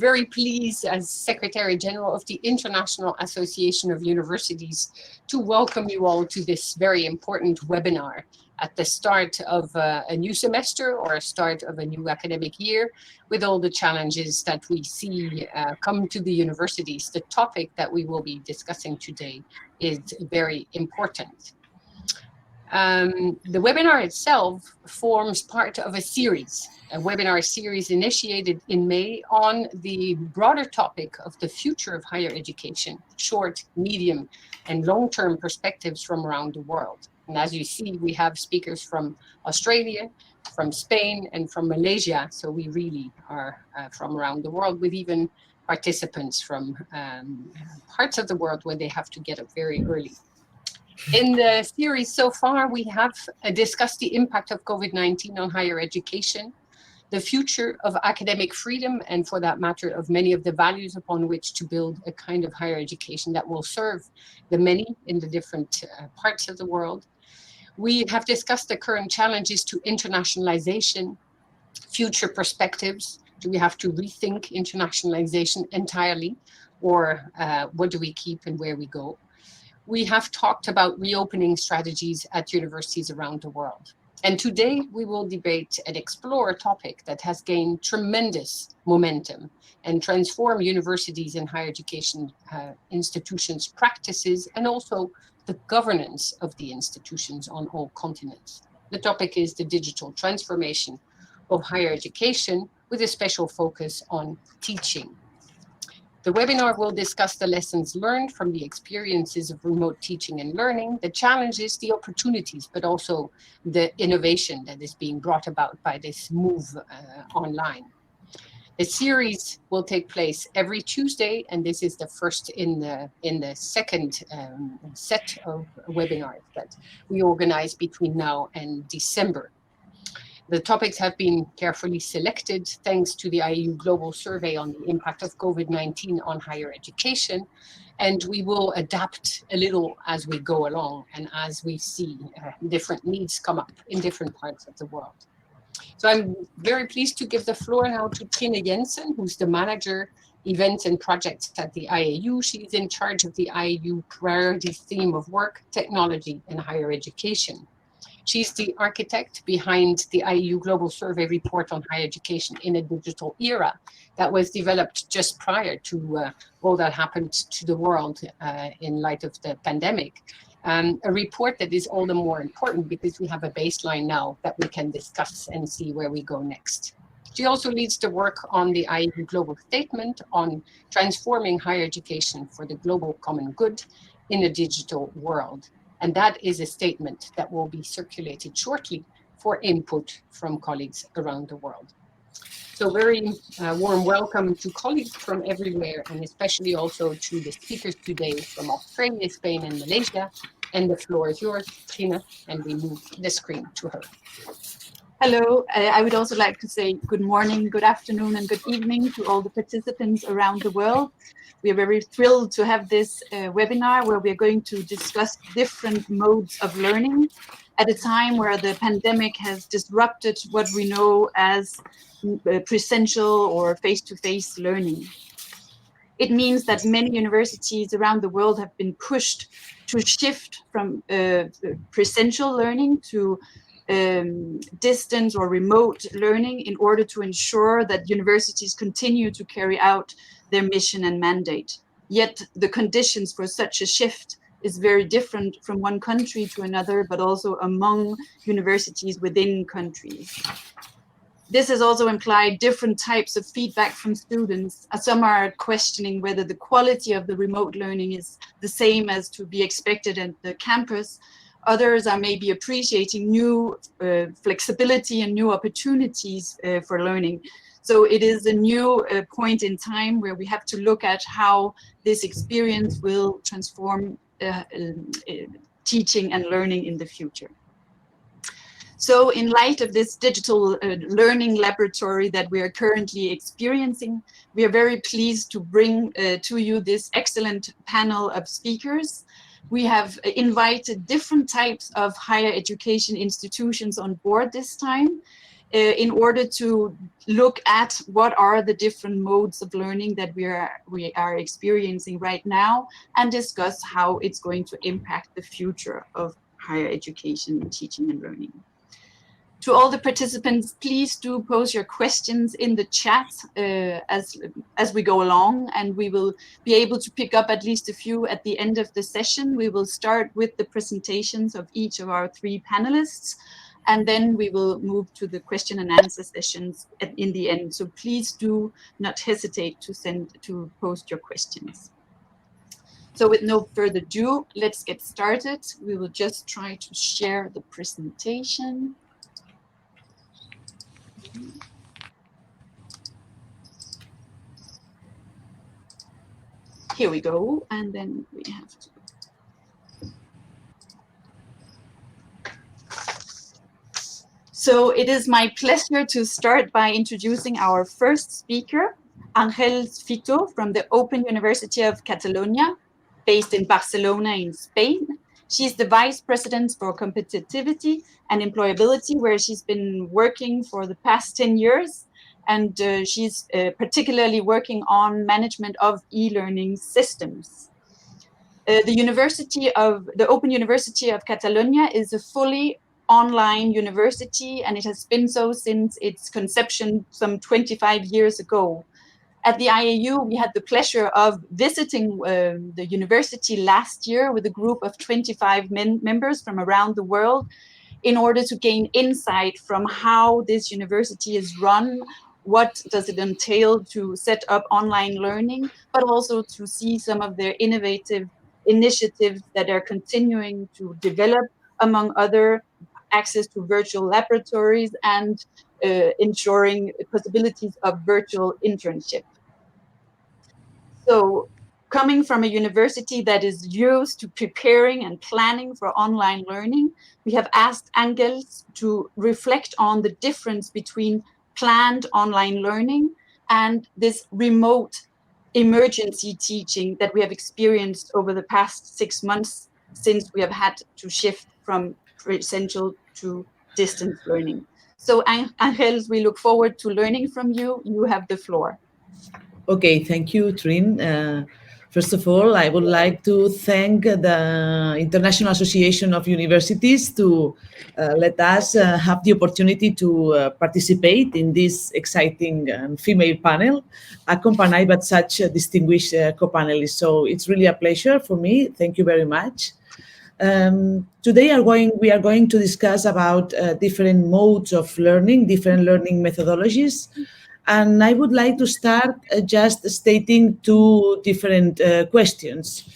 very pleased as Secretary General of the International Association of Universities to welcome you all to this very important webinar at the start of a new semester or a start of a new academic year with all the challenges that we see come to the universities. The topic that we will be discussing today is very important. The webinar itself forms part of a webinar series initiated in May on the broader topic of the future of higher education, short, medium, and long-term perspectives from around the world. And as you see, we have speakers from Australia, from Spain, and from Malaysia. So we really are from around the world, with even participants from parts of the world where they have to get up very early. In the series so far, we have discussed the impact of COVID-19 on higher education, the future of academic freedom, and for that matter, of many of the values upon which to build a kind of higher education that will serve the many in the different parts of the world. We have discussed the current challenges to internationalization, future perspectives. Do we have to rethink internationalization entirely, or what do we keep and where we go? We have talked about reopening strategies at universities around the world. And today we will debate and explore a topic that has gained tremendous momentum and transform universities and higher education institutions' practices and also the governance of the institutions on all continents. The topic is the digital transformation of higher education, with a special focus on teaching. The webinar will discuss the lessons learned from the experiences of remote teaching and learning, the challenges, the opportunities, but also the innovation that is being brought about by this move online. The series will take place every Tuesday, and this is the first in the second set of webinars that we organize between now and December. The topics have been carefully selected thanks to the IAU Global Survey on the impact of COVID-19 on higher education, and we will adapt a little as we go along and as we see different needs come up in different parts of the world. So I'm very pleased to give the floor now to Trine Jensen, who's the manager, events and projects at the IAU. She's in charge of the IAU priority theme of work, technology, and higher education. She's the architect behind the IAU Global Survey report on higher education in a digital era that was developed just prior to all that happened to the world in light of the pandemic. A report that is all the more important because we have a baseline now that we can discuss and see where we go next. She also leads the work on the IAU Global Statement on transforming higher education for the global common good in a digital world. And that is a statement that will be circulated shortly for input from colleagues around the world. So very warm welcome to colleagues from everywhere, and especially also to the speakers today from Australia, Spain, and Malaysia. And the floor is yours, Trine, and we move the screen to her. Hello, I would also like to say good morning, good afternoon, and good evening to all the participants around the world. We are very thrilled to have this webinar where we are going to discuss different modes of learning at a time where the pandemic has disrupted what we know as presential or face-to-face learning. It means that many universities around the world have been pushed to shift from presential learning to distance or remote learning in order to ensure that universities continue to carry out their mission and mandate. Yet the conditions for such a shift is very different from one country to another, but also among universities within countries. This has also implied different types of feedback from students. Some are questioning whether the quality of the remote learning is the same as to be expected at the campus. Others are maybe appreciating new flexibility and new opportunities for learning. So it is a new point in time where we have to look at how this experience will transform teaching and learning in the future. So in light of this digital learning laboratory that we are currently experiencing, we are very pleased to bring to you this excellent panel of speakers. We have invited different types of higher education institutions on board this time. in order to look at what are the different modes of learning that we are experiencing right now, and discuss how it's going to impact the future of higher education, teaching and learning. To all the participants, please do pose your questions in the chat as we go along, and we will be able to pick up at least a few at the end of the session. We will start with the presentations of each of our 3 panelists, and then we will move to the question and answer sessions in the end. So please do not hesitate to post your questions. So with no further ado, let's get started. We will just try to share the presentation. Here we go, and then we have to. So it is my pleasure to start by introducing our first speaker, Ángel Fito from the Open University of Catalonia, based in Barcelona in Spain. She's the Vice President for Competitivity and Employability, where she's been working for the past 10 years. And she's particularly working on management of e-learning systems. The Open University of Catalonia is a fully online university, and it has been so since its conception some 25 years ago. At the IAU, we had the pleasure of visiting the university last year with a group of 25 members from around the world in order to gain insight from how this university is run, what does it entail to set up online learning, but also to see some of their innovative initiatives that are continuing to develop, among other access to virtual laboratories and ensuring possibilities of virtual internship. So coming from a university that is used to preparing and planning for online learning, we have asked Ángel to reflect on the difference between planned online learning and this remote emergency teaching that we have experienced over the past 6 months since we have had to shift from presential to distance learning. So Ángel, we look forward to learning from you. You have the floor. Okay, thank you, Trin. First of all, I would like to thank the International Association of Universities to let us have the opportunity to participate in this exciting female panel, accompanied by such distinguished co-panelists. So it's really a pleasure for me. Thank you very much. Today we are going to discuss about different modes of learning, different learning methodologies. And I would like to start just stating 2 different questions.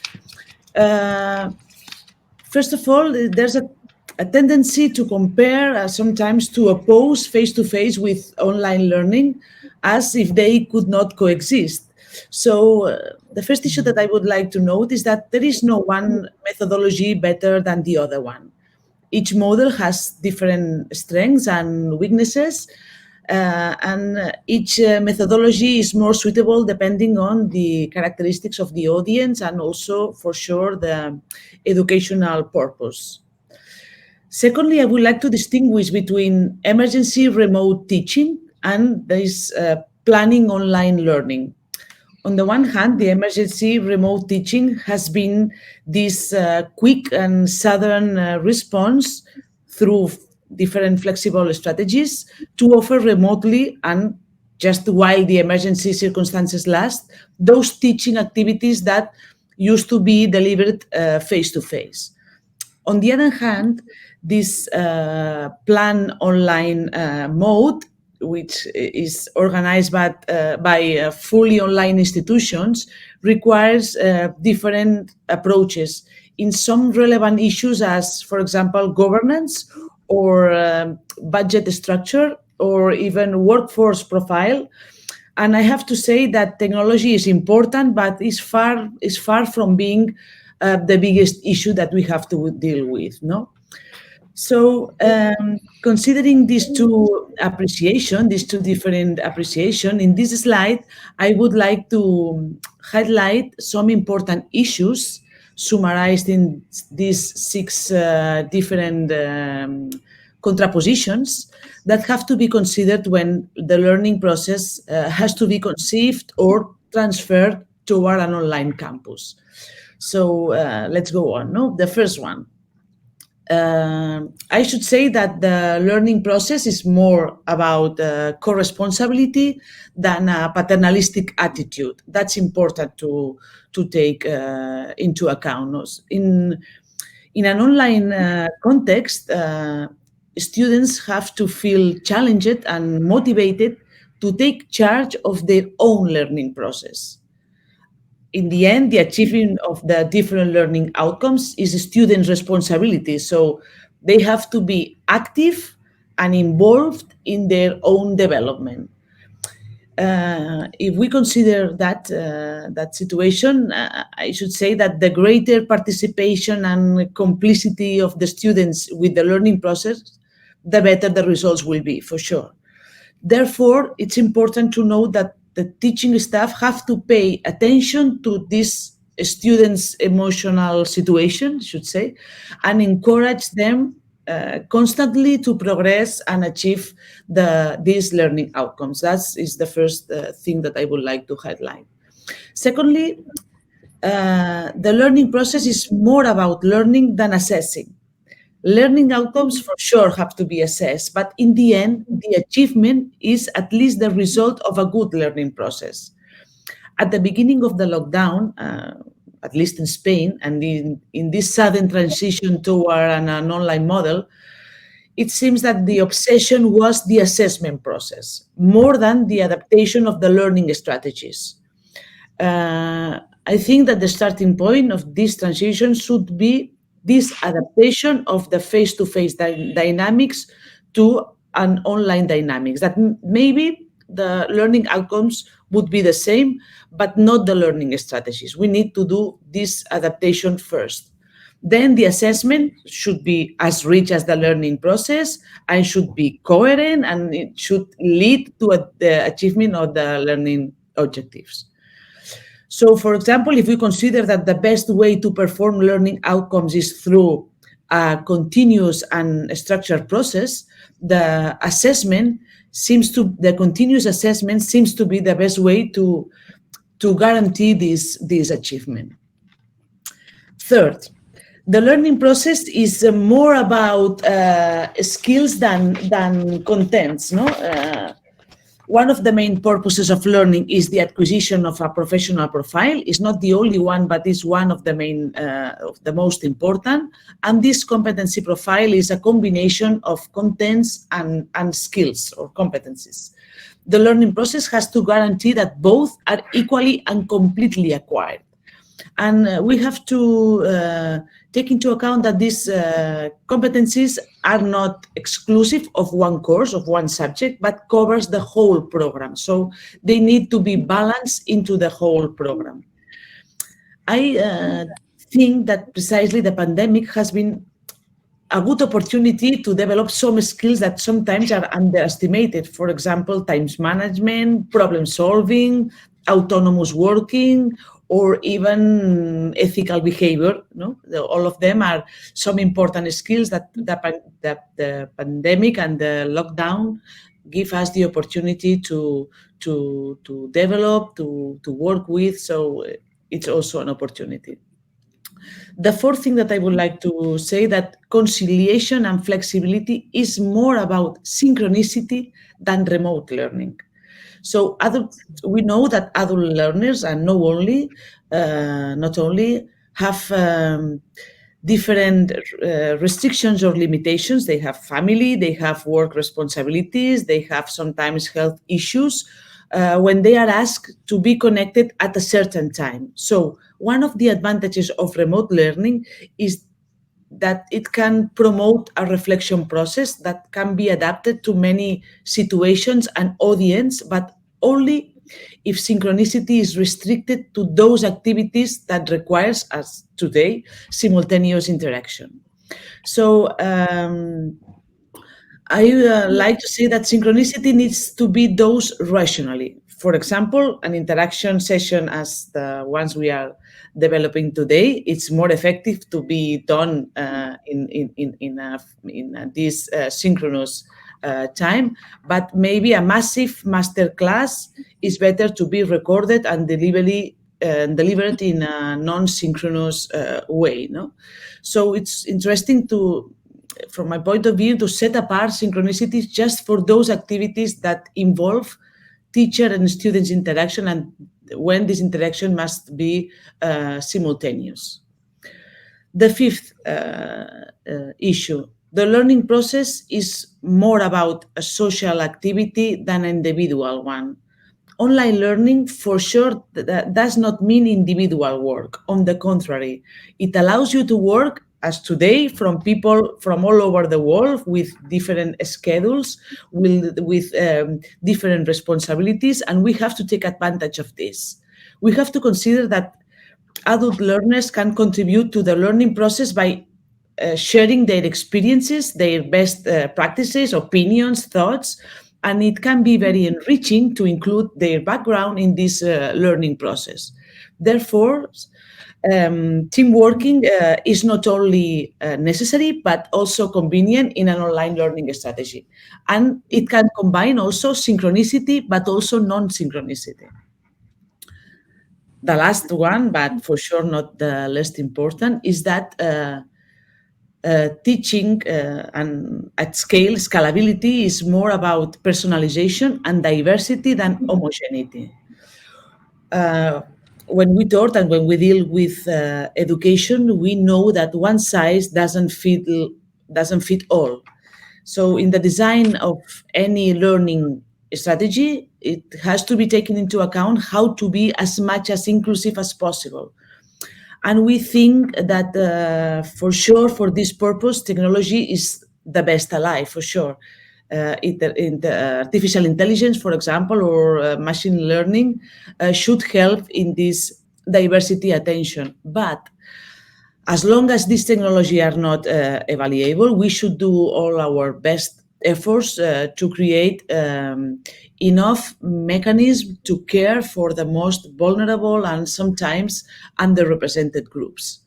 First of all, there's a tendency to compare, sometimes to oppose face-to-face with online learning as if they could not coexist. So the first issue that I would like to note is that there is no one methodology better than the other one. Each model has different strengths and weaknesses, and each methodology is more suitable depending on the characteristics of the audience and also, for sure, the educational purpose. Secondly, I would like to distinguish between emergency remote teaching and this planning online learning. On the one hand, the emergency remote teaching has been this quick and sudden response through different flexible strategies to offer remotely and just while the emergency circumstances last, those teaching activities that used to be delivered face-to-face. On the other hand, this plan online mode, which is organized by fully online institutions, requires different approaches in some relevant issues as, for example, governance or budget structure or even workforce profile. And I have to say that technology is important, but is far from being the biggest issue that we have to deal with, no? So considering these two different appreciations, in this slide, I would like to highlight some important issues summarized in these 6 different contrapositions that have to be considered when the learning process has to be conceived or transferred toward an online campus. So let's go on. No, the first one. I should say that the learning process is more about co-responsibility than a paternalistic attitude. That's important to take into account. In an online context, students have to feel challenged and motivated to take charge of their own learning process. In the end, the achieving of the different learning outcomes is a student's responsibility. So they have to be active and involved in their own development. If we consider that situation, I should say that the greater participation and complicity of the students with the learning process, the better the results will be, for sure. Therefore, it's important to know that the teaching staff have to pay attention to this students' emotional situation, I should say, and encourage them constantly to progress and achieve these learning outcomes. That is the first thing that I would like to highlight. Secondly, the learning process is more about learning than assessing. Learning outcomes for sure have to be assessed, but in the end, the achievement is at least the result of a good learning process. At the beginning of the lockdown, at least in Spain, and in this sudden transition toward an online model, it seems that the obsession was the assessment process, more than the adaptation of the learning strategies. I think that the starting point of this transition should be this adaptation of the face-to-face dynamics to an online dynamics, that maybe the learning outcomes would be the same, but not the learning strategies. We need to do this adaptation first. Then the assessment should be as rich as the learning process and should be coherent, and it should lead to the achievement of the learning objectives. So, for example, if we consider that the best way to perform learning outcomes is through a continuous and structured process, the continuous assessment seems to be the best way to guarantee this achievement. Third, the learning process is more about skills than contents. One of the main purposes of learning is the acquisition of a professional profile. It's not the only one, but it's one of the main, of the most important. And this competency profile is a combination of contents and skills or competencies. The learning process has to guarantee that both are equally and completely acquired. And we have to take into account that these competencies are not exclusive of one course, of one subject, but covers the whole program. So they need to be balanced into the whole program. I think that precisely the pandemic has been a good opportunity to develop some skills that sometimes are underestimated. For example, time management, problem solving, autonomous working, or even ethical behavior. All of them are some important skills that the pandemic and the lockdown give us the opportunity to develop, to work with. So it's also an opportunity. The fourth thing that I would like to say, that conciliation and flexibility is more about synchronicity than remote learning. So we know that adult learners, and not only have different restrictions or limitations. They have family, they have work responsibilities, they have sometimes health issues when they are asked to be connected at a certain time. So one of the advantages of remote learning is that it can promote a reflection process that can be adapted to many situations and audience, but only if synchronicity is restricted to those activities that requires, as today, simultaneous interaction. So I like to say that synchronicity needs to be dosed rationally. For example, an interaction session as the ones we are developing today, it's more effective to be done in this synchronous time, but maybe a massive master class is better to be recorded and delivered in a non-synchronous way. No, so it's interesting from my point of view, to set apart synchronicities just for those activities that involve teacher and students interaction, and when this interaction must be simultaneous. The fifth issue, the learning process is more about a social activity than an individual one. Online learning, for sure, does not mean individual work. On the contrary, it allows you to work, as today, from people from all over the world with different schedules, with different responsibilities, and we have to take advantage of this. We have to consider that adult learners can contribute to the learning process by sharing their experiences, their best practices, opinions, thoughts, and it can be very enriching to include their background in this learning process. Therefore, team working is not only necessary, but also convenient in an online learning strategy. And it can combine also synchronicity, but also non-synchronicity. The last one, but for sure not the least important, is that teaching and at scale, scalability is more about personalization and diversity than homogeneity. When we taught and when we deal with education, we know that one size doesn't fit all. So in the design of any learning strategy, it has to be taken into account how to be as much as inclusive as possible. And we think that for sure, for this purpose, technology is the best ally, for sure. Artificial intelligence, for example, or machine learning should help in this diversity attention. But as long as this technology are not evaluable, we should do all our best efforts to create enough mechanisms to care for the most vulnerable and sometimes underrepresented groups.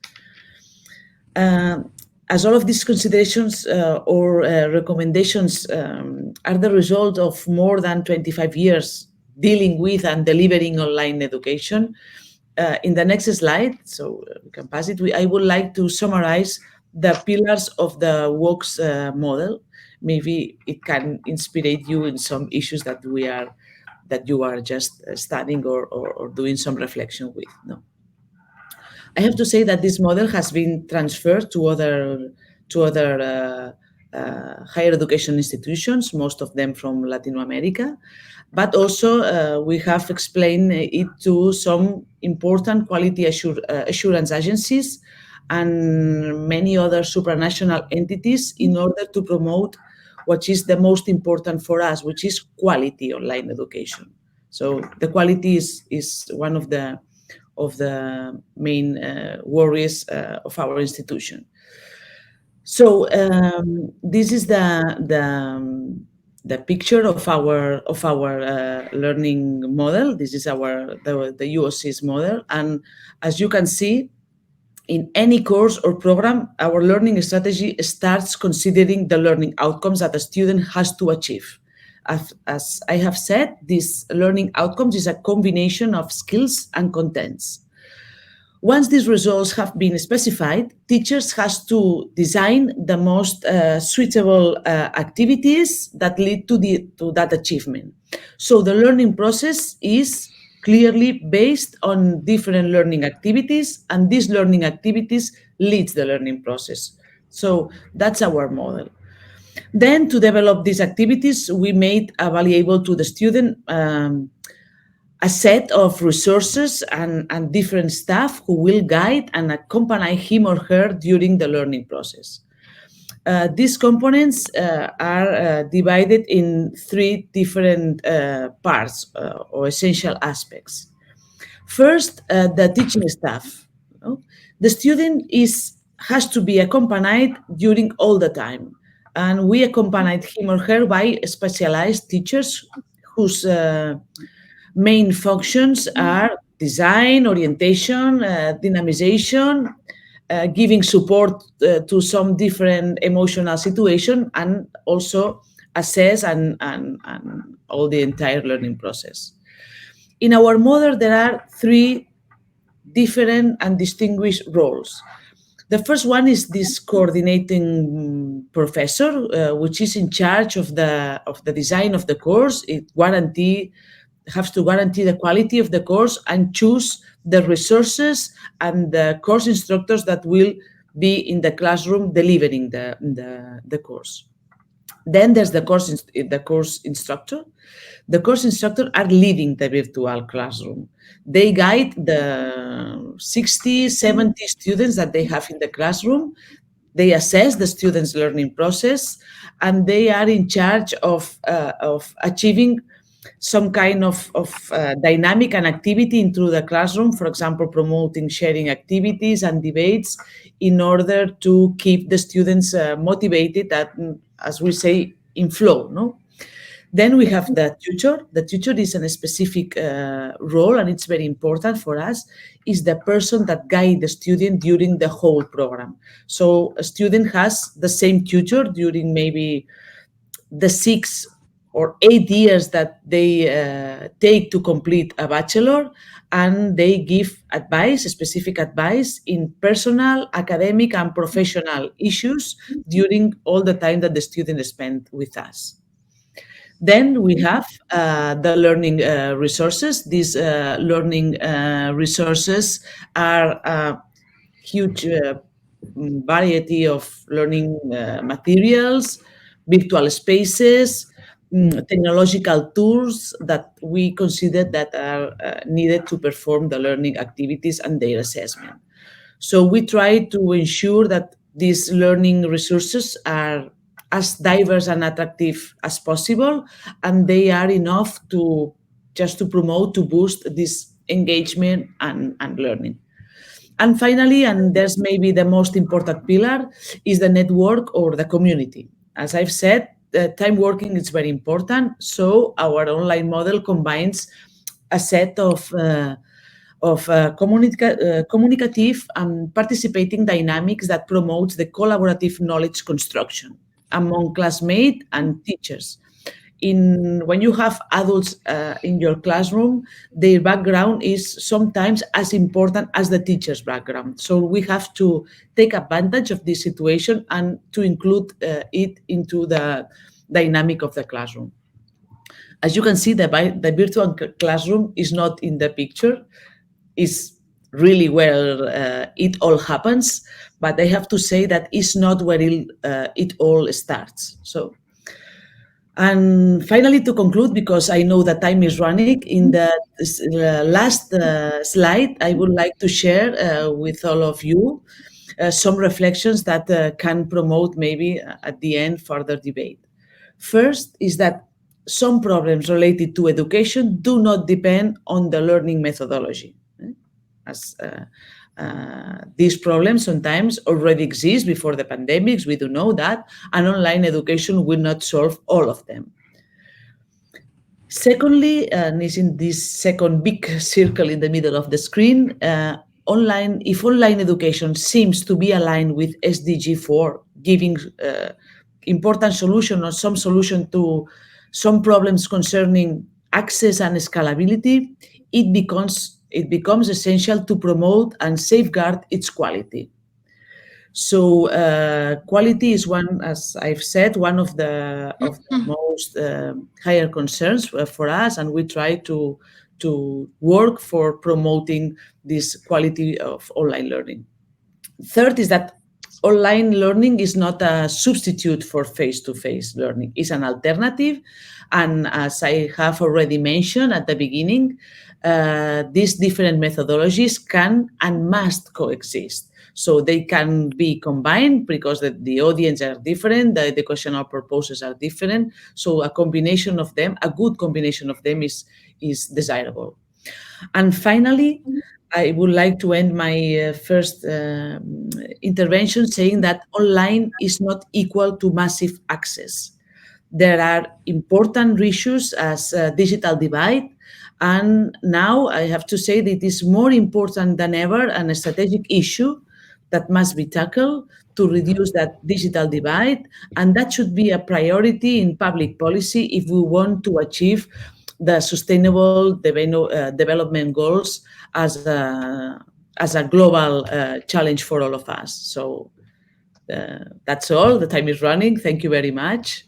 As all of these considerations or recommendations are the result of more than 25 years dealing with and delivering online education, in the next slide, so we can pass it, I would like to summarize the pillars of the WOX model. Maybe it can inspire you in some issues that you are just studying or doing some reflection with. No, I have to say that this model has been transferred to other higher education institutions, most of them from Latin America, but also we have explained it to some important quality assurance agencies and many other supranational entities in order to promote what is the most important for us, which is quality online education. So the quality is one of the main worries of our institution. So this is the picture of our learning model. This is the UOC's model, and as you can see, in any course or program, our learning strategy starts considering the learning outcomes that a student has to achieve. As I have said, this learning outcomes is a combination of skills and contents. Once these results have been specified, teachers has to design the most suitable activities that lead to that achievement. So the learning process is clearly based on different learning activities, and these learning activities leads the learning process. So that's our model. Then to develop these activities, we made available to the student a set of resources and different staff who will guide and accompany him or her during the learning process. These components are divided in three different parts or essential aspects. First, the teaching staff. The student has to be accompanied during all the time, and we accompanied him or her by specialized teachers whose Main functions are design, orientation, dynamization, giving support to some different emotional situation, and also assess and all the entire learning process. In our model, there are three different and distinguished roles. The first one is this coordinating professor, which is in charge of the design of the course. It has to guarantee the quality of the course and choose the resources and the course instructors that will be in the classroom delivering the course. Then there's the course instructor. The course instructors are leading the virtual classroom. They guide the 60, 70 students that they have in the classroom. They assess the students' learning process, and they are in charge of achieving some kind of dynamic and activity into the classroom, for example, promoting sharing activities and debates in order to keep the students motivated, as we say, in flow. No? Then we have the tutor. The tutor is a specific role, and it's very important for us, is the person that guides the student during the whole program. So a student has the same tutor during maybe the 6 or 8 years that they take to complete a bachelor, and they give advice, specific advice in personal, academic, and professional issues during all the time that the student spent with us. Then we have the learning resources. These learning resources are a huge variety of learning materials, virtual spaces, technological tools that we consider that are needed to perform the learning activities and their assessment. So we try to ensure that these learning resources are as diverse and attractive as possible, and they are enough to promote, to boost this engagement and learning. And finally, and there's maybe the most important pillar, is the network or the community. As I've said, time working is very important. So our online model combines a set of communicative and participating dynamics that promotes the collaborative knowledge construction among classmates and teachers. When you have adults in your classroom, their background is sometimes as important as the teacher's background. So we have to take advantage of this situation and to include it into the dynamic of the classroom. As you can see, the virtual classroom is not in the picture. It's really where it all happens, but I have to say that it's not where it all starts. So. And finally, to conclude, because I know that time is running, in the last slide, I would like to share with all of you some reflections that can promote maybe at the end further debate. First is that some problems related to education do not depend on the learning methodology. These problems sometimes already exist before the pandemics, we do know that, and online education will not solve all of them. Secondly, and is in this second big circle in the middle of the screen, if online education seems to be aligned with SDG 4, giving important solution or some solution to some problems concerning access and scalability, it becomes essential to promote and safeguard its quality. So quality is one, as I've said, one of the most higher concerns for us, and we try to work for promoting this quality of online learning. Third is that online learning is not a substitute for face-to-face learning. It's an alternative, and as I have already mentioned at the beginning, these different methodologies can and must coexist. So they can be combined because the audience are different, the educational purposes are different. So a combination of them, a good combination of them is desirable. And finally, I would like to end my first intervention saying that online is not equal to massive access. There are important issues as digital divide And now I have to say that it is more important than ever and a strategic issue that must be tackled to reduce that digital divide. And that should be a priority in public policy if we want to achieve the sustainable development goals as a global challenge for all of us. So that's all. The time is running. Thank you very much.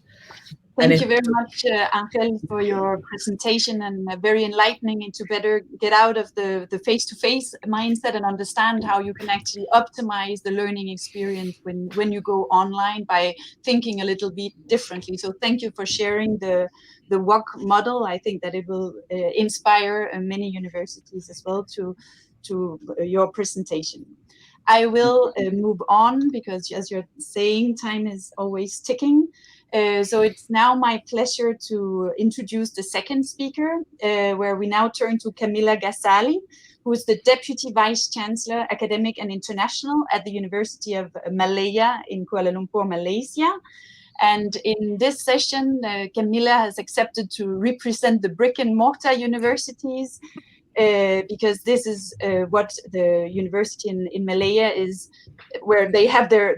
Thank you very much, Angel, for your presentation and very enlightening and to better get out of the face-to-face mindset and understand how you can actually optimize the learning experience when you go online by thinking a little bit differently. So thank you for sharing the WOC model. I think that it will inspire many universities as well to your presentation. I will move on because, as you're saying, time is always ticking. So it's now my pleasure to introduce the second speaker, where we now turn to Camilla Ghazali, who is the Deputy Vice Chancellor, Academic and International at the University of Malaya in Kuala Lumpur, Malaysia. And in this session, Camilla has accepted to represent the brick and mortar universities because this is what the university in Malaya is, where they have their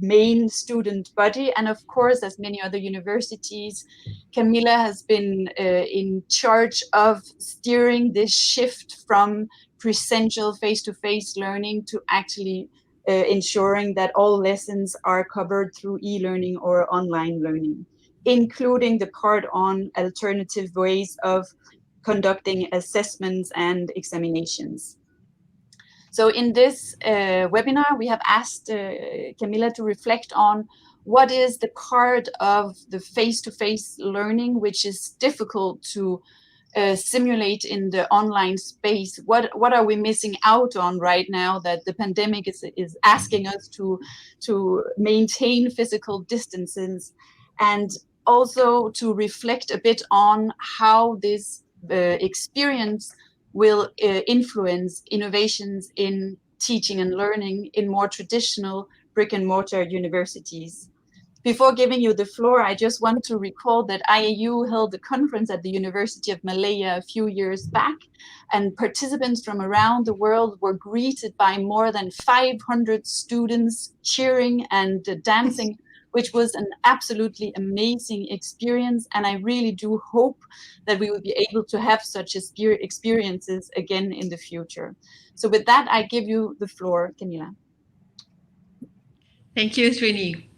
main student body. And of course, as many other universities, Camilla has been in charge of steering this shift from presential face-to-face learning to actually ensuring that all lessons are covered through e-learning or online learning, including the part on alternative ways of conducting assessments and examinations. So in this webinar, we have asked Camilla to reflect on what is the part of the face-to-face learning which is difficult to simulate in the online space. What are we missing out on right now that the pandemic is asking us to maintain physical distances, and also to reflect a bit on how this experience will influence innovations in teaching and learning in more traditional brick and mortar universities. Before giving you the floor, I just want to recall that IAU held a conference at the University of Malaya a few years back, and participants from around the world were greeted by more than 500 students cheering and dancing, which was an absolutely amazing experience. And I really do hope that we will be able to have such experiences again in the future. So with that, I give you the floor, Camilla. Thank you, Srini.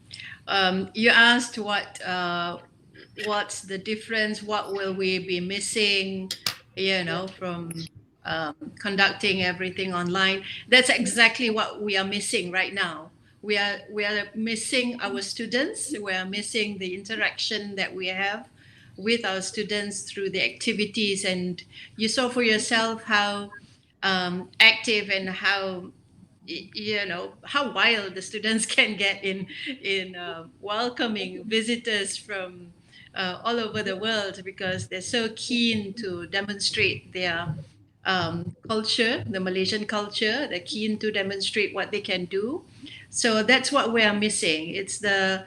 You asked what's the difference, what will we be missing, from conducting everything online. That's exactly what we are missing right now. We are missing our students. We are missing the interaction that we have with our students through the activities. And you saw for yourself how active and how wild the students can get in welcoming visitors from all over the world, because they're so keen to demonstrate their culture, the Malaysian culture. They're keen to demonstrate what they can do. So that's what we are missing. It's the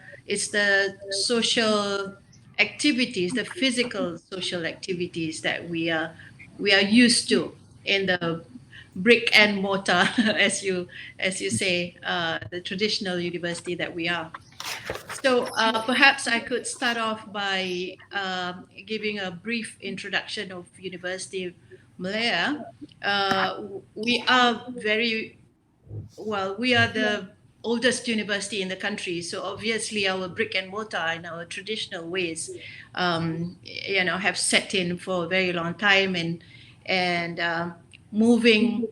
social activities, the physical social activities that we are used to in the brick and mortar, as you say, the traditional university that we are. So perhaps I could start off by giving a brief introduction of University of Malaya. We are we are the oldest university in the country, so obviously our brick and mortar and our traditional ways, have set in for a very long time, and moving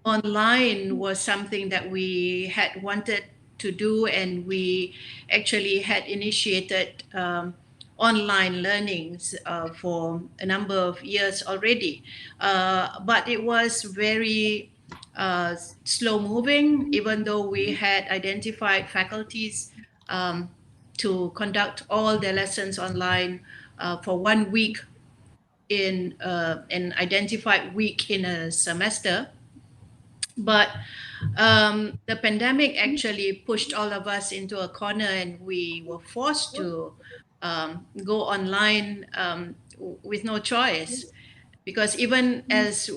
online was something that we had wanted to do, and we actually had initiated online learnings for a number of years already. But it was very slow moving, even though we had identified faculties to conduct all their lessons online for 1 week in an identified week in a semester. But the pandemic actually pushed all of us into a corner, and we were forced to go online with no choice. because even as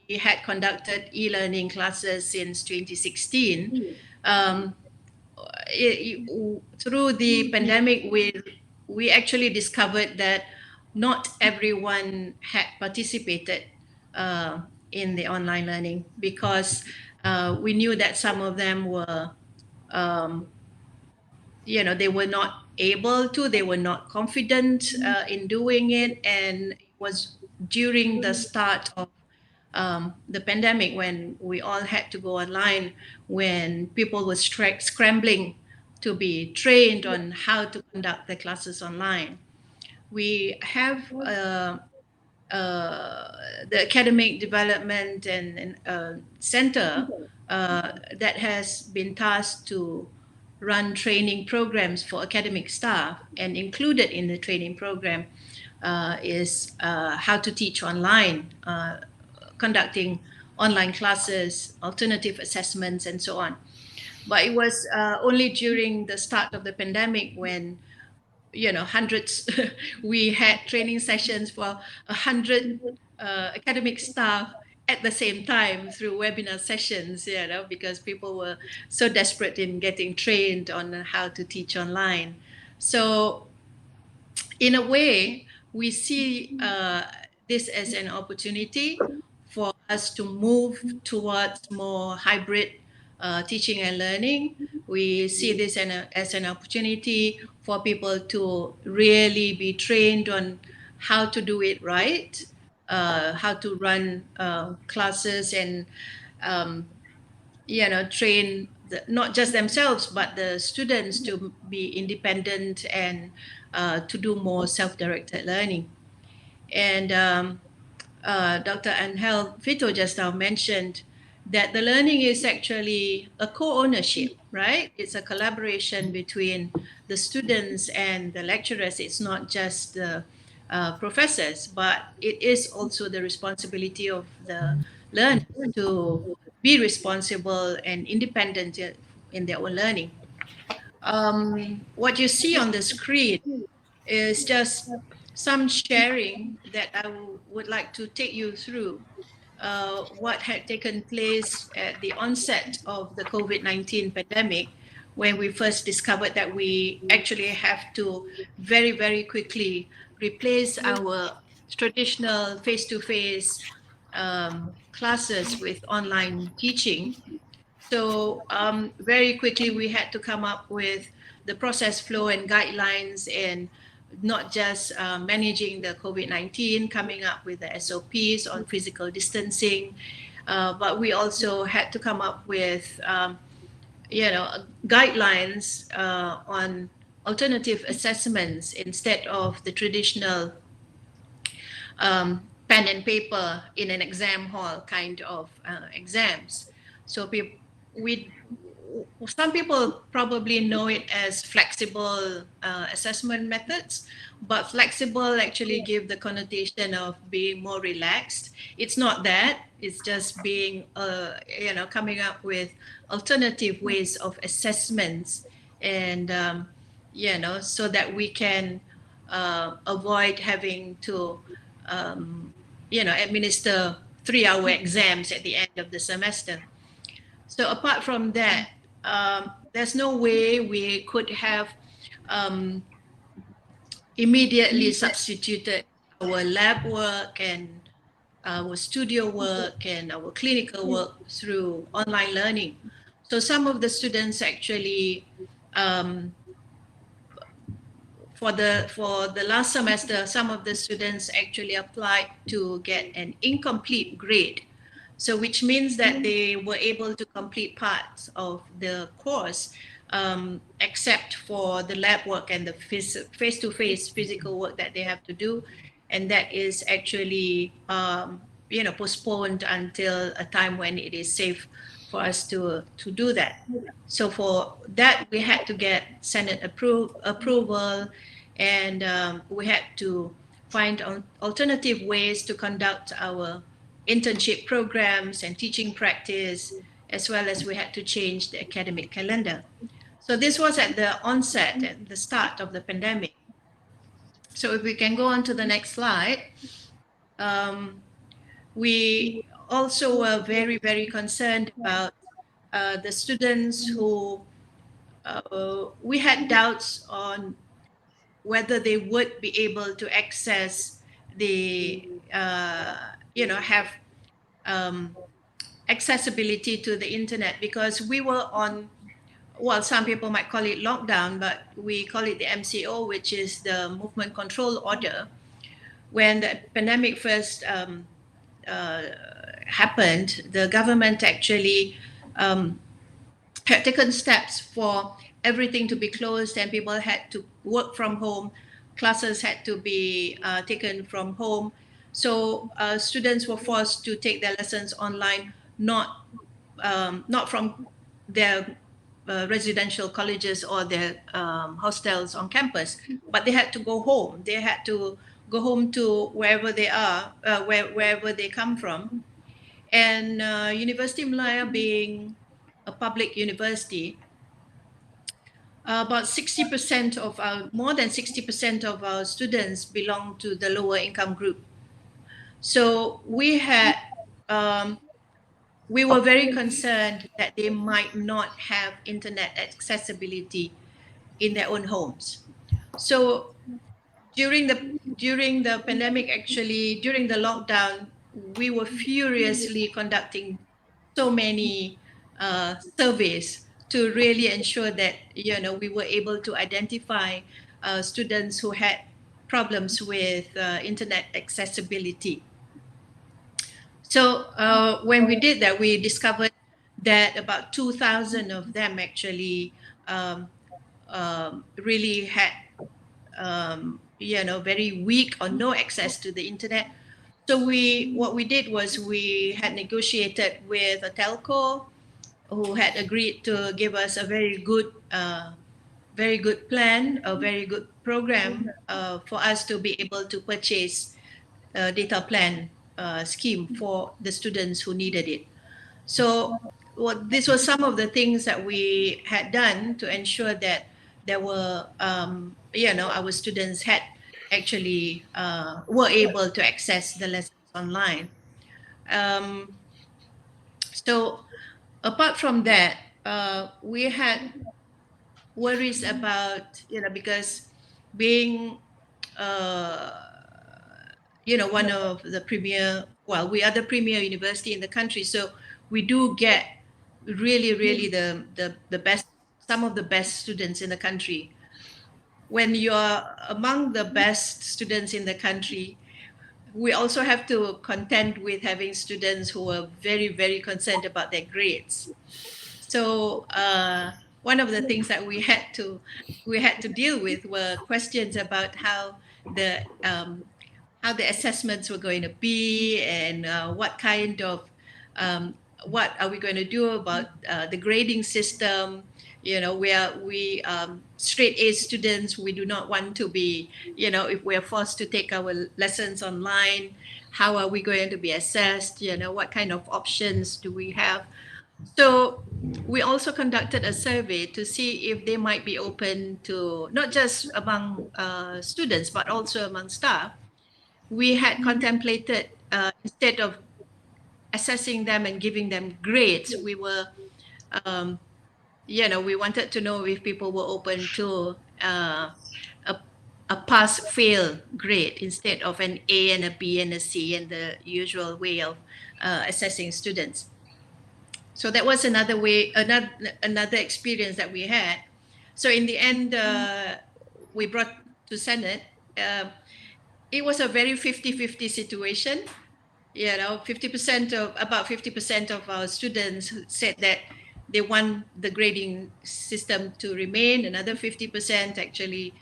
we had conducted e-learning classes since 2016, through the pandemic, we actually discovered that not everyone had participated in the online learning, because we knew that some of them were, they were not able to, they were not confident in doing it. And it was during the start of the pandemic, when we all had to go online, when people were scrambling to be trained on how to conduct the classes online. We have the academic development and center that has been tasked to run training programs for academic staff, and included in the training program is how to teach online, conducting online classes, alternative assessments, and so on. But it was only during the start of the pandemic when, hundreds, we had training sessions for 100 academic staff at the same time through webinar sessions, because people were so desperate in getting trained on how to teach online. So in a way, we see this as an opportunity for us to move towards more hybrid teaching and learning. We see this as an opportunity for people to really be trained on how to do it right, how to run classes, and train not just themselves but the students to be independent and to do more self-directed learning. And Dr. Angel Vito just now mentioned that the learning is actually a co-ownership, right? It's a collaboration between the students and the lecturers. It's not just the professors, but it is also the responsibility of the learners to be responsible and independent in their own learning. What you see on the screen is just some sharing that I would like to take you through what had taken place at the onset of the COVID-19 pandemic, when we first discovered that we actually have to very, very quickly replace our traditional face-to-face classes with online teaching. So very quickly, we had to come up with the process flow and guidelines, and not just managing the COVID-19, coming up with the SOPs on physical distancing, but we also had to come up with, guidelines on alternative assessments instead of the traditional pen and paper in an exam hall kind of exams. So some people probably know it as flexible assessment methods, but flexible actually give the connotation of being more relaxed. It's not that. It's just being, coming up with alternative ways of assessments, and, so that we can avoid having to, administer 3-hour exams at the end of the semester. So apart from that, there's no way we could have immediately substituted our lab work and our studio work and our clinical work through online learning. So some of the students actually, for the last semester, some of the students actually applied to get an incomplete grade. So which means that they were able to complete parts of the course, except for the lab work and the face-to-face physical work that they have to do. And that is actually, postponed until a time when it is safe for us to do that. So for that, we had to get Senate approval, and we had to find alternative ways to conduct our internship programs and teaching practice, as well as we had to change the academic calendar. So this was at the onset, at the start of the pandemic. So if we can go on to the next slide. we also were very, very concerned about the students who we had doubts on whether they would be able to access the, have accessibility to the internet, because we were on, well, some people might call it lockdown, but we call it the MCO, which is the Movement Control Order. When the pandemic first happened, the government actually had taken steps for everything to be closed, and people had to work from home. Classes had to be taken from home. So students were forced to take their lessons online, not from their residential colleges or their hostels on campus, but they had to go home. They had to go home to wherever they are, wherever they come from. And University Malaya being a public university, about 60% of more than 60% of our students belong to the lower income group. So we were very concerned that they might not have internet accessibility in their own homes. So during the pandemic, actually, during the lockdown, we were furiously conducting so many surveys to really ensure that we were able to identify students who had problems with internet accessibility. So when we did that, we discovered that about 2,000 of them actually really had very weak or no access to the internet. So what we did was we had negotiated with a telco who had agreed to give us a very good plan, a very good program for us to be able to purchase a data plan scheme for the students who needed it. So this was some of the things that we had done to ensure that there were, our students had actually were able to access the lessons online. So apart from that, we had worries about, because being, one of the premier, well, we are the premier university in the country. So we do get really, really the best, some of the best students in the country. When you're among the best students in the country, we also have to contend with having students who are very, very concerned about their grades. So one of the things that we had to deal with were questions about how the assessments were going to be, and what kind of what are we going to do about the grading system. We straight A students, we do not want to be, if we're forced to take our lessons online, how are we going to be assessed? What kind of options do we have? So we also conducted a survey to see if they might be open to, not just among students, but also among staff. We had contemplated, instead of assessing them and giving them grades, we were, we wanted to know if people were open to a pass-fail grade instead of an A and a B and a C and the usual way of assessing students. So that was another way, another experience that we had. So in the end, we brought to Senate. It was a very 50-50 situation. 50% of our students said that they want the grading system to remain. Another 50% actually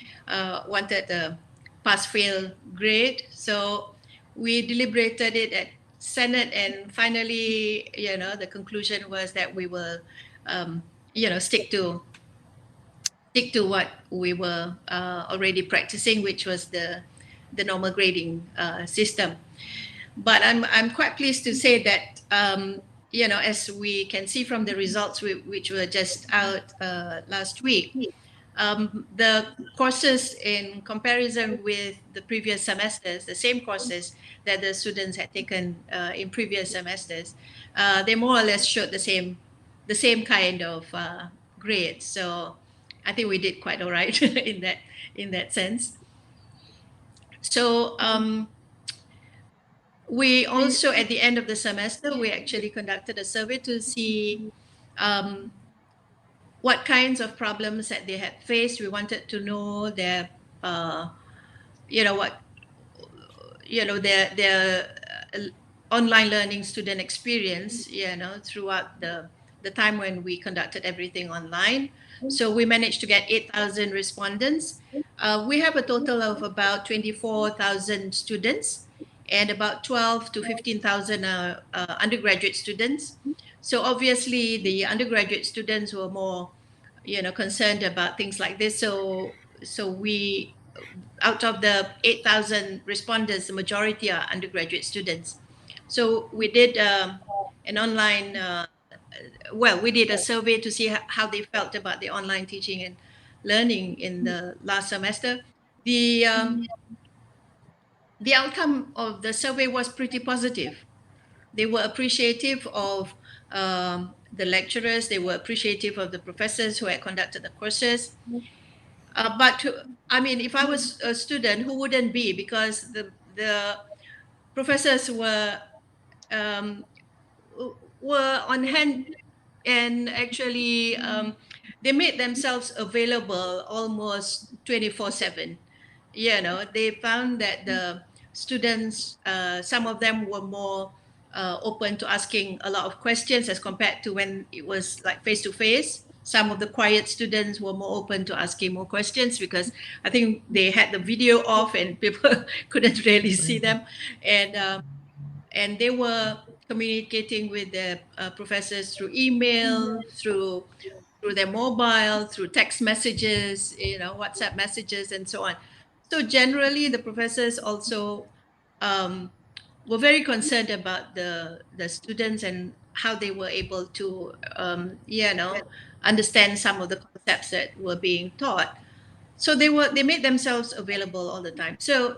wanted a pass-fail grade. So we deliberated it at Senate, and finally, the conclusion was that we will, stick to what we were already practicing, which was the normal grading system. But I'm quite pleased to say that, as we can see from the results which were just out last week, the courses in comparison with the previous semesters, the same courses that the students had taken in previous semesters, they more or less showed the same kind of grades. So I think we did quite all right in that sense. So we also, at the end of the semester, we actually conducted a survey to see what kinds of problems that they had faced. We wanted to know their, their online learning student experience, throughout the time when we conducted everything online. So we managed to get 8,000 respondents. We have a total of about 24,000 students, and about 12 to 15,000 undergraduate students. So obviously the undergraduate students were more, concerned about things like this. So we, out of the 8,000 respondents, the majority are undergraduate students. So we did an online, we did a survey to see how they felt about the online teaching and learning in the last semester. The outcome of the survey was pretty positive. They were appreciative of the lecturers. They were appreciative of the professors who had conducted the courses. If I was a student, who wouldn't be? Because the professors were on hand, and actually they made themselves available almost 24/7. They found that the students, some of them were more open to asking a lot of questions as compared to when it was like face to face. Some of the quiet students were more open to asking more questions because I think they had the video off and people couldn't really see them, and they were communicating with the professors through email, through their mobile, through text messages, WhatsApp messages, and so on. So generally, the professors also were very concerned about the students and how they were able to, understand some of the concepts that were being taught. So they made themselves available all the time. So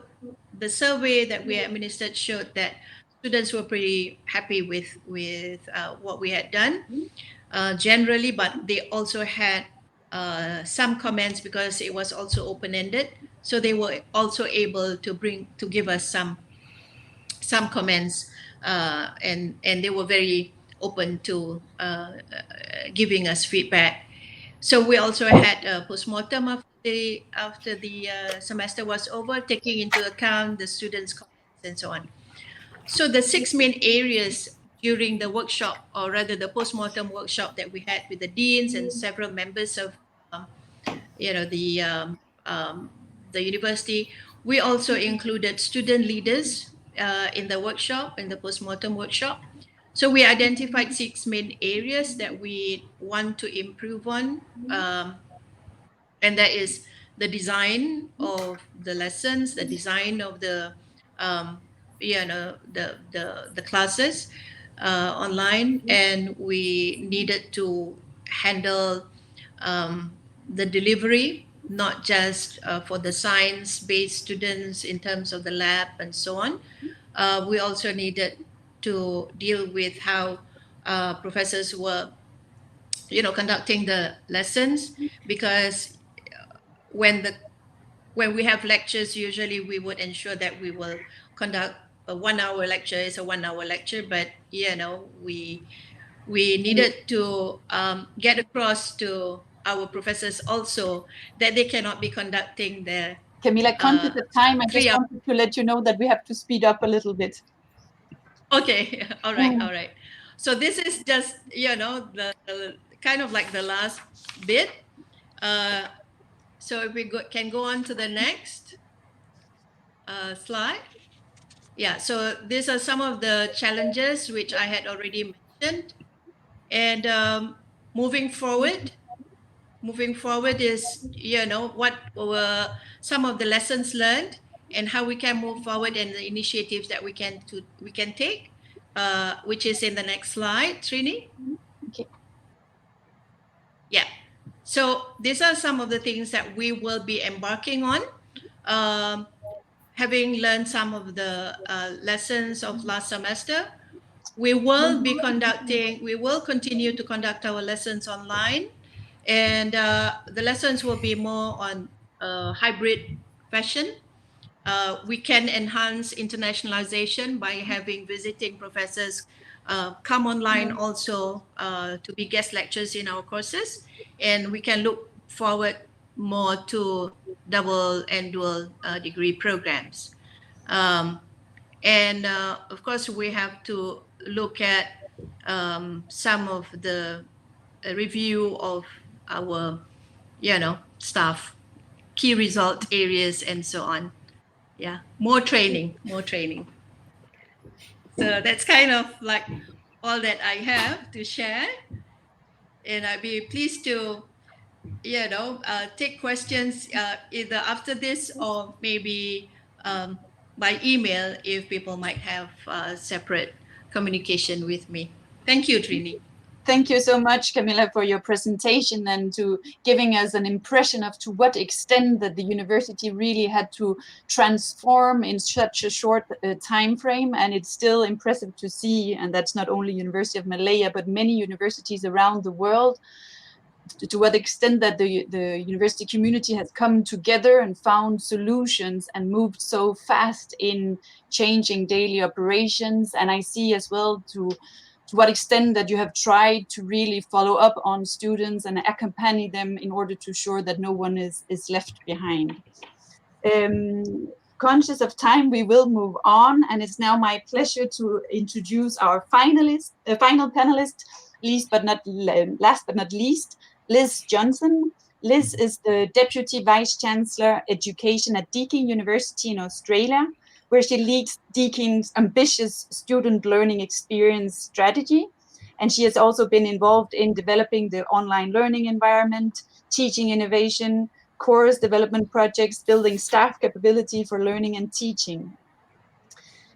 the survey that we administered showed that students were pretty happy with what we had done generally, but they also had some comments because it was also open-ended. So they were also able to give us some comments, and they were very open to giving us feedback. So we also had a postmortem after the semester was over, taking into account the students' comments and so on. So the 6 main areas during the workshop, or rather the postmortem workshop that we had with the deans and several members of, the university, we also included student leaders in the workshop, in the postmortem workshop. So we identified 6 main areas that we want to improve on, and that is the design of the lessons, the design of the the classes online, and we needed to handle the delivery, not just for the science-based students in terms of the lab and so on. We also needed to deal with how professors were, conducting the lessons, because when we have lectures, usually we would ensure that we will conduct a 1 hour lecture is a 1 hour lecture, but we needed to get across to our professors also that they cannot be conducting their Camila, conscious of time, I just 3 hours. wanted to let you know that we have to speed up a little bit. Okay, all right. So this is just, the kind of like the last bit. So if we can go on to the next slide. Yeah, so these are some of the challenges which I had already mentioned. And moving forward is, what were some of the lessons learned and how we can move forward, and the initiatives that we can take, which is in the next slide, Trini. Okay. Yeah. So these are some of the things that we will be embarking on. Having learned some of the lessons of last semester, we will continue to conduct our lessons online, and the lessons will be more on hybrid fashion. We can enhance internationalization by having visiting professors come online also to be guest lecturers in our courses, and we can look forward more to double and dual degree programs. And of course, we have to look at some of the review of our, staff, key result areas, and so on. Yeah, more training. So that's kind of like all that I have to share. And I'd be pleased to, take questions either after this or maybe by email if people might have separate communication with me. Thank you, Trini. Thank you so much, Camilla, for your presentation and to giving us an impression of to what extent that the university really had to transform in such a short time frame. And it's still impressive to see, and that's not only University of Malaya, but many universities around the world, to what extent that the university community has come together and found solutions and moved so fast in changing daily operations. And I see as well to what extent that you have tried to really follow up on students and accompany them in order to ensure that no one is left behind. Conscious of time, we will move on, and it's now my pleasure to introduce our final panelist, last but not least, Liz Johnson. Liz is the Deputy Vice Chancellor Education at Deakin University in Australia, where she leads Deakin's ambitious student learning experience strategy. And she has also been involved in developing the online learning environment, teaching innovation, course development projects, building staff capability for learning and teaching.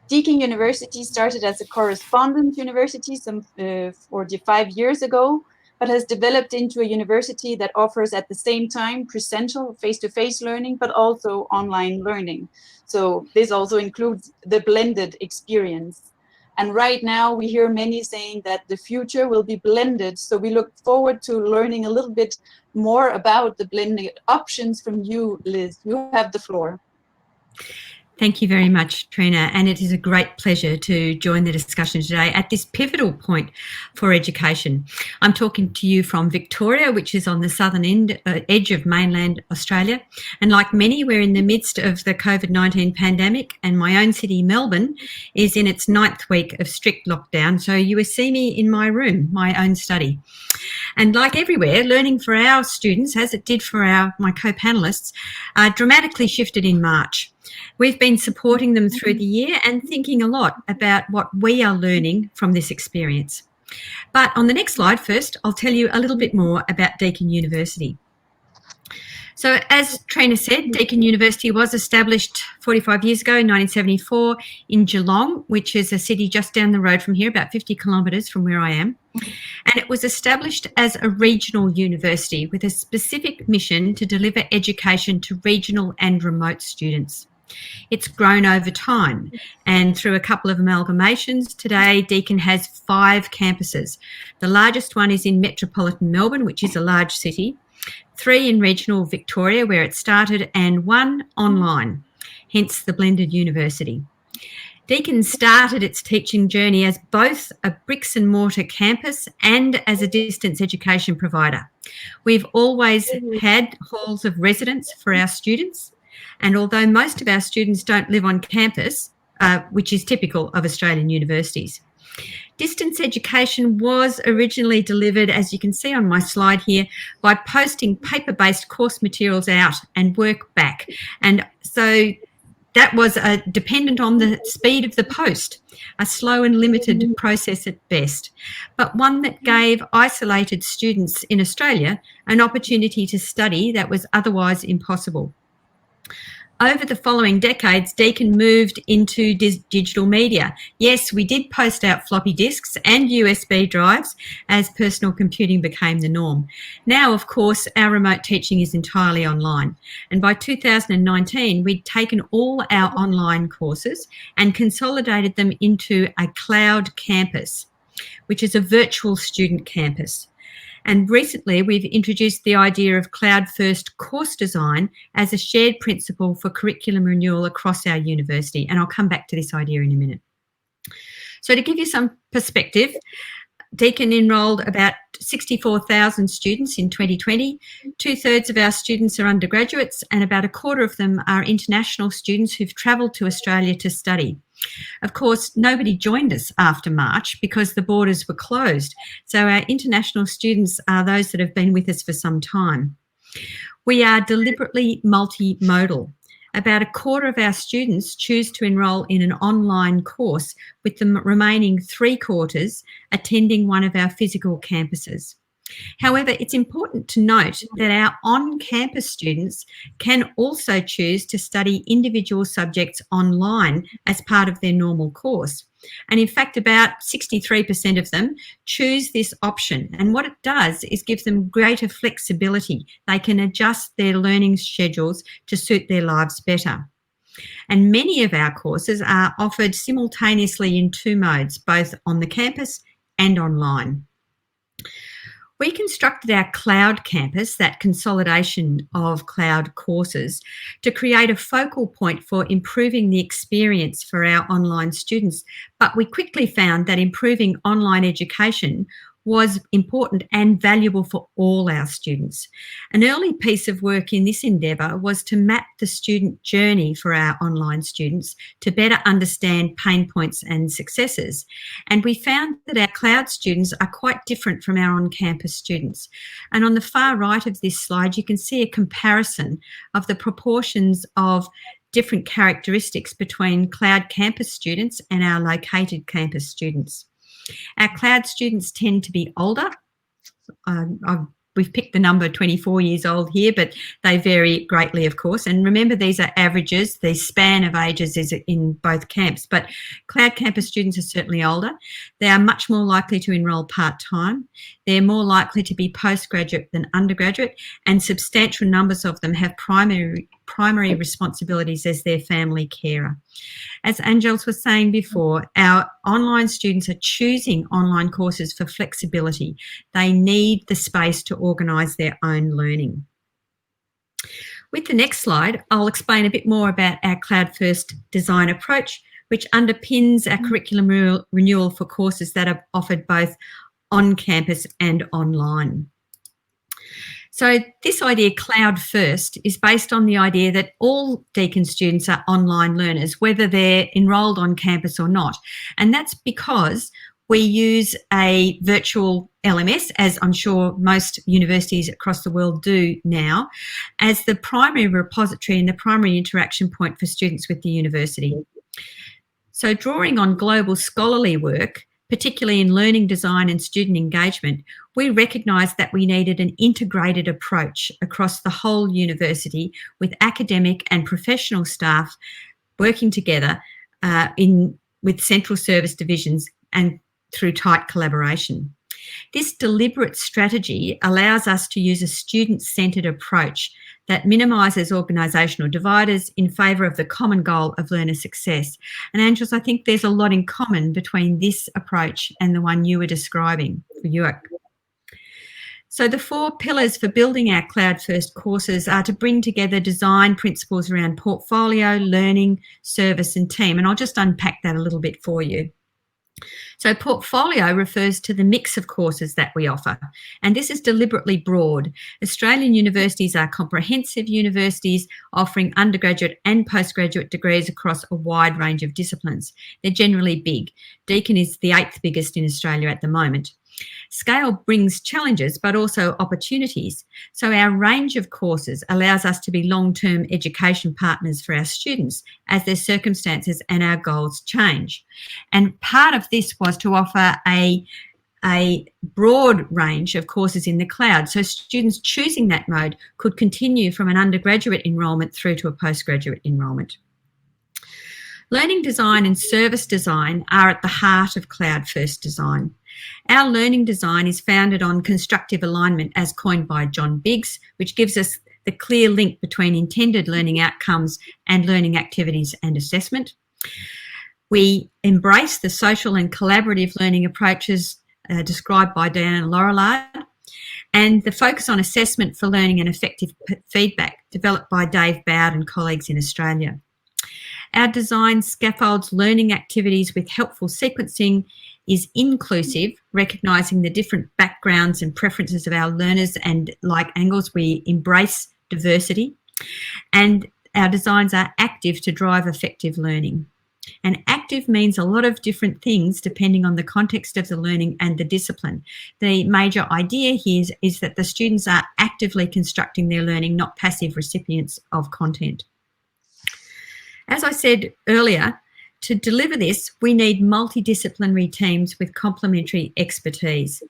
Deakin University started as a correspondence university some 45 years ago, but has developed into a university that offers at the same time presential face-to-face learning, but also online learning. So this also includes the blended experience. And right now we hear many saying that the future will be blended. So we look forward to learning a little bit more about the blended options from you, Liz. You have the floor. Thank you very much, Trina, and it is a great pleasure to join the discussion today at this pivotal point for education. I'm talking to you from Victoria, which is on the southern edge of mainland Australia, and like many, we're in the midst of the COVID-19 pandemic, and my own city, Melbourne, is in its 9th week of strict lockdown, so you will see me in my room, my own study. And like everywhere, learning for our students, as it did for my co-panellists, dramatically shifted in March. We've been supporting them through the year and thinking a lot about what we are learning from this experience. But on the next slide, first, I'll tell you a little bit more about Deakin University. So as Trina said, Deakin University was established 45 years ago in 1974 in Geelong, which is a city just down the road from here, about 50 kilometres from where I am. And it was established as a regional university with a specific mission to deliver education to regional and remote students. It's grown over time, and through a couple of amalgamations, today Deakin has 5 campuses. The largest one is in metropolitan Melbourne, which is a large city, 3 in regional Victoria, where it started, and 1 online, hence the blended university. Deakin started its teaching journey as both a bricks and mortar campus and as a distance education provider. We've always had halls of residence for our students, and although most of our students don't live on campus, which is typical of Australian universities, distance education was originally delivered, as you can see on my slide here, by posting paper-based course materials out and work back. And so that was dependent on the speed of the post, a slow and limited process at best, but one that gave isolated students in Australia an opportunity to study that was otherwise impossible. Over the following decades, Deakin moved into digital media. Yes, we did post out floppy disks and USB drives as personal computing became the norm. Now, of course, our remote teaching is entirely online. And by 2019, we'd taken all our online courses and consolidated them into a cloud campus, which is a virtual student campus. And recently, we've introduced the idea of cloud-first course design as a shared principle for curriculum renewal across our university. And I'll come back to this idea in a minute. So to give you some perspective, Deakin enrolled about 64,000 students in 2020. 2/3 of our students are undergraduates and about a quarter of them are international students who've travelled to Australia to study. Of course, nobody joined us after March because the borders were closed. So our international students are those that have been with us for some time. We are deliberately multimodal. About a quarter of our students choose to enrol in an online course, with the remaining 3/4 attending one of our physical campuses. However, it's important to note that our on-campus students can also choose to study individual subjects online as part of their normal course. And in fact, about 63% of them choose this option. And what it does is give them greater flexibility. They can adjust their learning schedules to suit their lives better. And many of our courses are offered simultaneously in 2 modes, both on the campus and online. We constructed our cloud campus, that consolidation of cloud courses, to create a focal point for improving the experience for our online students. But we quickly found that improving online education was important and valuable for all our students. An early piece of work in this endeavour was to map the student journey for our online students to better understand pain points and successes. And we found that our cloud students are quite different from our on-campus students. And on the far right of this slide, you can see a comparison of the proportions of different characteristics between cloud campus students and our located campus students. Our cloud students tend to be older. We've picked the number 24 years old here, but they vary greatly, of course. And remember, these are averages. The span of ages is in both camps, but cloud campus students are certainly older. They are much more likely to enrol part-time. They're more likely to be postgraduate than undergraduate, and substantial numbers of them have primary responsibilities as their family carer. As Angels was saying before, our online students are choosing online courses for flexibility. They need the space to organise their own learning. With the next slide, I'll explain a bit more about our cloud-first design approach, which underpins our curriculum renewal for courses that are offered both on campus and online. So this idea, cloud first, is based on the idea that all Deakin students are online learners, whether they're enrolled on campus or not. And that's because we use a virtual LMS, as I'm sure most universities across the world do now, as the primary repository and the primary interaction point for students with the university. So drawing on global scholarly work, particularly in learning design and student engagement, we recognised that we needed an integrated approach across the whole university with academic and professional staff working together with central service divisions and through tight collaboration. This deliberate strategy allows us to use a student-centred approach that minimises organisational dividers in favour of the common goal of learner success. And Angels, I think there's a lot in common between this approach and the one you were describing for UAC. So the 4 pillars for building our cloud-first courses are to bring together design principles around portfolio, learning, service and team. And I'll just unpack that a little bit for you. So portfolio refers to the mix of courses that we offer, and this is deliberately broad. Australian universities are comprehensive universities offering undergraduate and postgraduate degrees across a wide range of disciplines. They're generally big. Deakin is the 8th biggest in Australia at the moment. Scale brings challenges but also opportunities. So our range of courses allows us to be long-term education partners for our students as their circumstances and our goals change. And part of this was to offer a a broad range of courses in the cloud. So students choosing that mode could continue from an undergraduate enrolment through to a postgraduate enrolment. Learning design and service design are at the heart of cloud-first design. Our learning design is founded on constructive alignment, as coined by John Biggs, which gives us the clear link between intended learning outcomes and learning activities and assessment. We embrace the social and collaborative learning approaches described by Diana Laurillard, and the focus on assessment for learning and effective feedback developed by Dave Bowd and colleagues in Australia. Our design scaffolds learning activities with helpful sequencing, is inclusive, recognising the different backgrounds and preferences of our learners, and like Angles, we embrace diversity. And our designs are active to drive effective learning. And active means a lot of different things depending on the context of the learning and the discipline. The major idea here is that the students are actively constructing their learning, not passive recipients of content. As I said earlier, to deliver this, we need multidisciplinary teams with complementary expertise.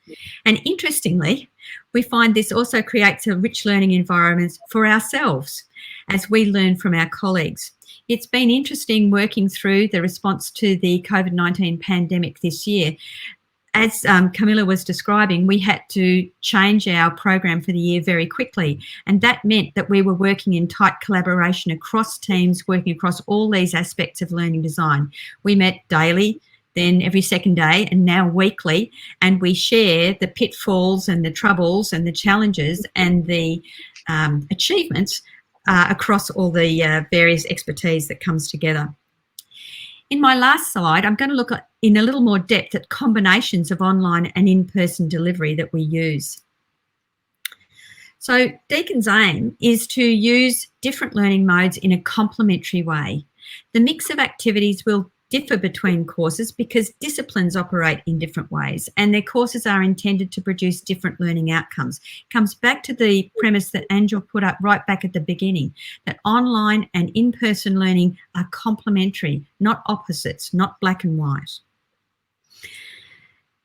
And interestingly, we find this also creates a rich learning environment for ourselves as we learn from our colleagues. It's been interesting working through the response to the COVID-19 pandemic this year. As Camilla was describing, we had to change our program for the year very quickly, and that meant that we were working in tight collaboration across teams, working across all these aspects of learning design. We met daily, then every second day, and now weekly, and we share the pitfalls and the troubles and the challenges and the achievements across all the various expertise that comes together. In my last slide, I'm going to look at, in a little more depth, at combinations of online and in-person delivery that we use. So Deakin's aim is to use different learning modes in a complementary way. The mix of activities will differ between courses because disciplines operate in different ways, and their courses are intended to produce different learning outcomes. It comes back to the premise that Angel put up right back at the beginning, that online and in-person learning are complementary, not opposites, not black and white.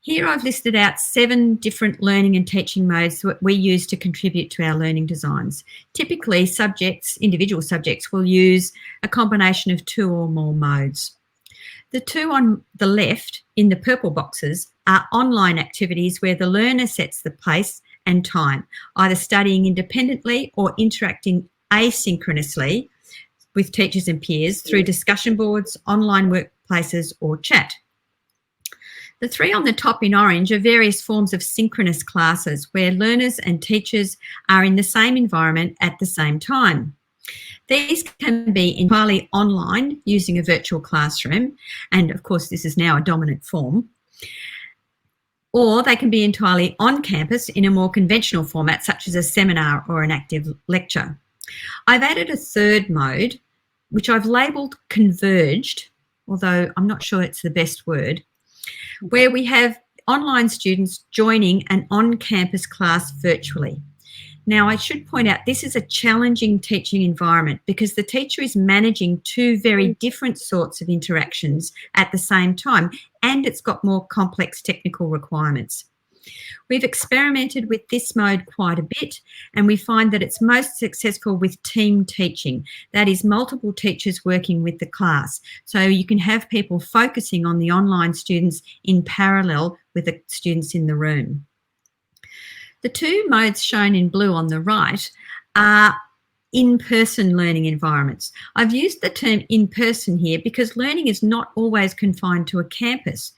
Here I've listed out 7 different learning and teaching modes that we use to contribute to our learning designs. Typically, individual subjects will use a combination of 2 or more modes. The 2 on the left in the purple boxes are online activities where the learner sets the pace and time, either studying independently or interacting asynchronously with teachers and peers through discussion boards, online workplaces or chat. The 3 on the top in orange are various forms of synchronous classes where learners and teachers are in the same environment at the same time. These can be entirely online using a virtual classroom, and of course this is now a dominant form, or they can be entirely on campus in a more conventional format such as a seminar or an active lecture. I've added a 3rd mode, which I've labelled converged, although I'm not sure it's the best word, where we have online students joining an on-campus class virtually. Now, I should point out this is a challenging teaching environment because the teacher is managing 2 very different sorts of interactions at the same time, and it's got more complex technical requirements. We've experimented with this mode quite a bit, and we find that it's most successful with team teaching. That is, multiple teachers working with the class. So you can have people focusing on the online students in parallel with the students in the room. The 2 modes shown in blue on the right are in-person learning environments. I've used the term in-person here because learning is not always confined to a campus.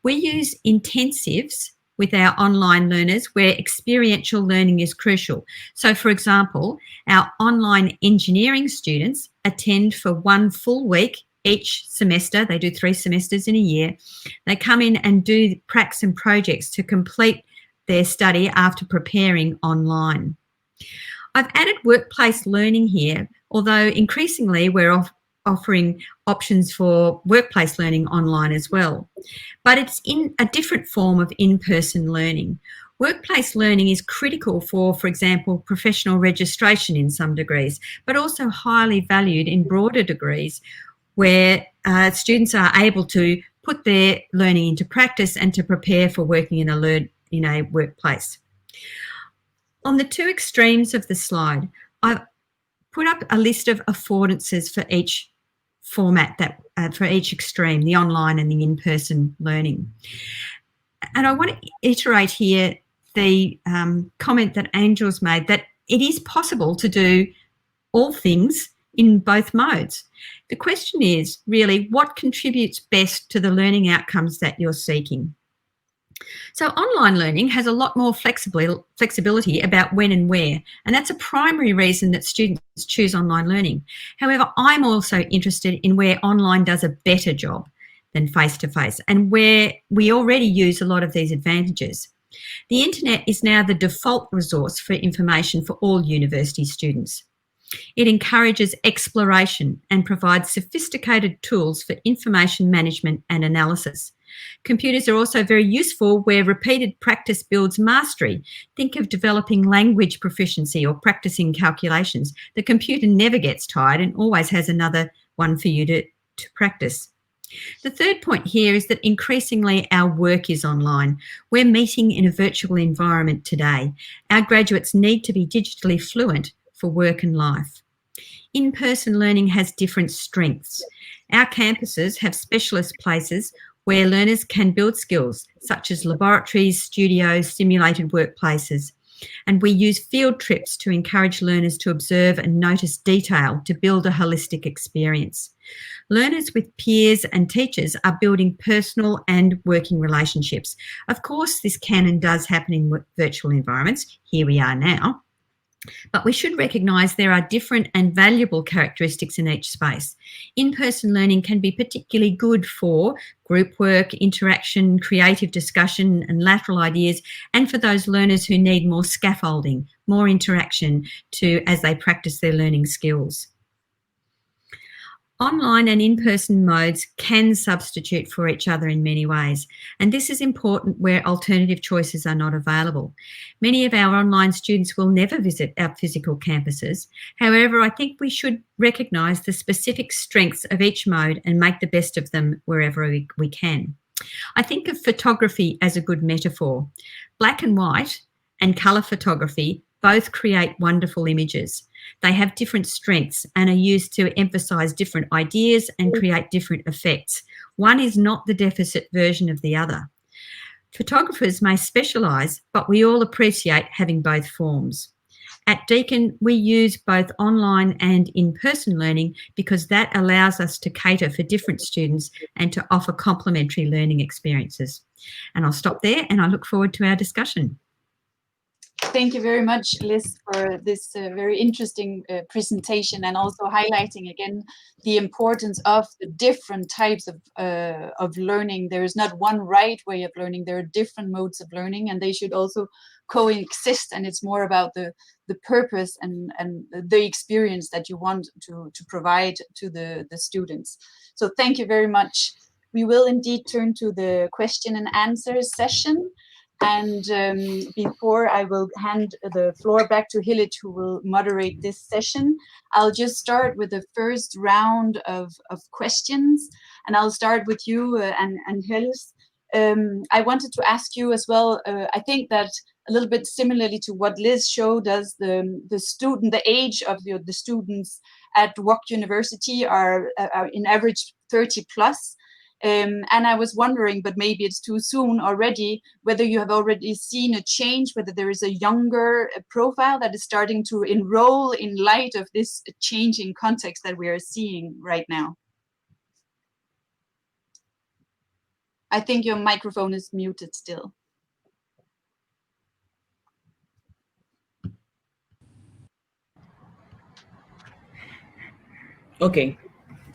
We use intensives with our online learners where experiential learning is crucial. So, for example, our online engineering students attend for 1 full week each semester. They do 3 semesters in a year. They come in and do pracs and projects to complete their study after preparing online. I've added workplace learning here, although increasingly we're offering options for workplace learning online as well. But it's in a different form of in-person learning. Workplace learning is critical for example, professional registration in some degrees, but also highly valued in broader degrees where students are able to put their learning into practice and to prepare for working in a workplace. On the two extremes of the slide, I've put up a list of affordances for each format, for each extreme, the online and the in-person learning. And I want to iterate here the comment that Angel's made, that it is possible to do all things in both modes. The question is really what contributes best to the learning outcomes that you're seeking. So online learning has a lot more flexibility about when and where, and that's a primary reason that students choose online learning. However, I'm also interested in where online does a better job than face-to-face, and where we already use a lot of these advantages. The internet is now the default resource for information for all university students. It encourages exploration and provides sophisticated tools for information management and analysis. Computers are also very useful where repeated practice builds mastery. Think of developing language proficiency or practicing calculations. The computer never gets tired and always has another one for you to practice. The third point here is that increasingly our work is online. We're meeting in a virtual environment today. Our graduates need to be digitally fluent for work and life. In-person learning has different strengths. Our campuses have specialist places where learners can build skills such as laboratories, studios, simulated workplaces. And we use field trips to encourage learners to observe and notice detail to build a holistic experience. Learners with peers and teachers are building personal and working relationships. Of course, this can and does happen in virtual environments. Here we are now. But we should recognise there are different and valuable characteristics in each space. In-person learning can be particularly good for group work, interaction, creative discussion and lateral ideas, and for those learners who need more scaffolding, more interaction as they practice their learning skills. Online and in-person modes can substitute for each other in many ways, and this is important where alternative choices are not available. Many of our online students will never visit our physical campuses. However, I think we should recognise the specific strengths of each mode and make the best of them wherever we can. I think of photography as a good metaphor. Black and white and colour photography both create wonderful images. They have different strengths and are used to emphasise different ideas and create different effects. One is not the deficit version of the other. Photographers may specialise, but we all appreciate having both forms. At Deakin, we use both online and in-person learning because that allows us to cater for different students and to offer complementary learning experiences. And I'll stop there and I look forward to our discussion. Thank you very much, Liz, for this very interesting presentation, and also highlighting again the importance of the different types of learning. There is not one right way of learning. There are different modes of learning, and they should also coexist. And it's more about the purpose and the experience that you want to provide to the students. So thank you very much. We will indeed turn to the question and answer session. And before I will hand the floor back to Hillit, who will moderate this session, I'll just start with the first round of questions. And I'll start with you, and Hillis. I wanted to ask you as well, I think that a little bit similarly to what Liz showed us, the age of the students at WOC University are in average 30 plus. And I was wondering, but maybe it's too soon already, whether you have already seen a change, whether there is a younger profile that is starting to enroll in light of this changing context that we are seeing right now. I think your microphone is muted still. Okay.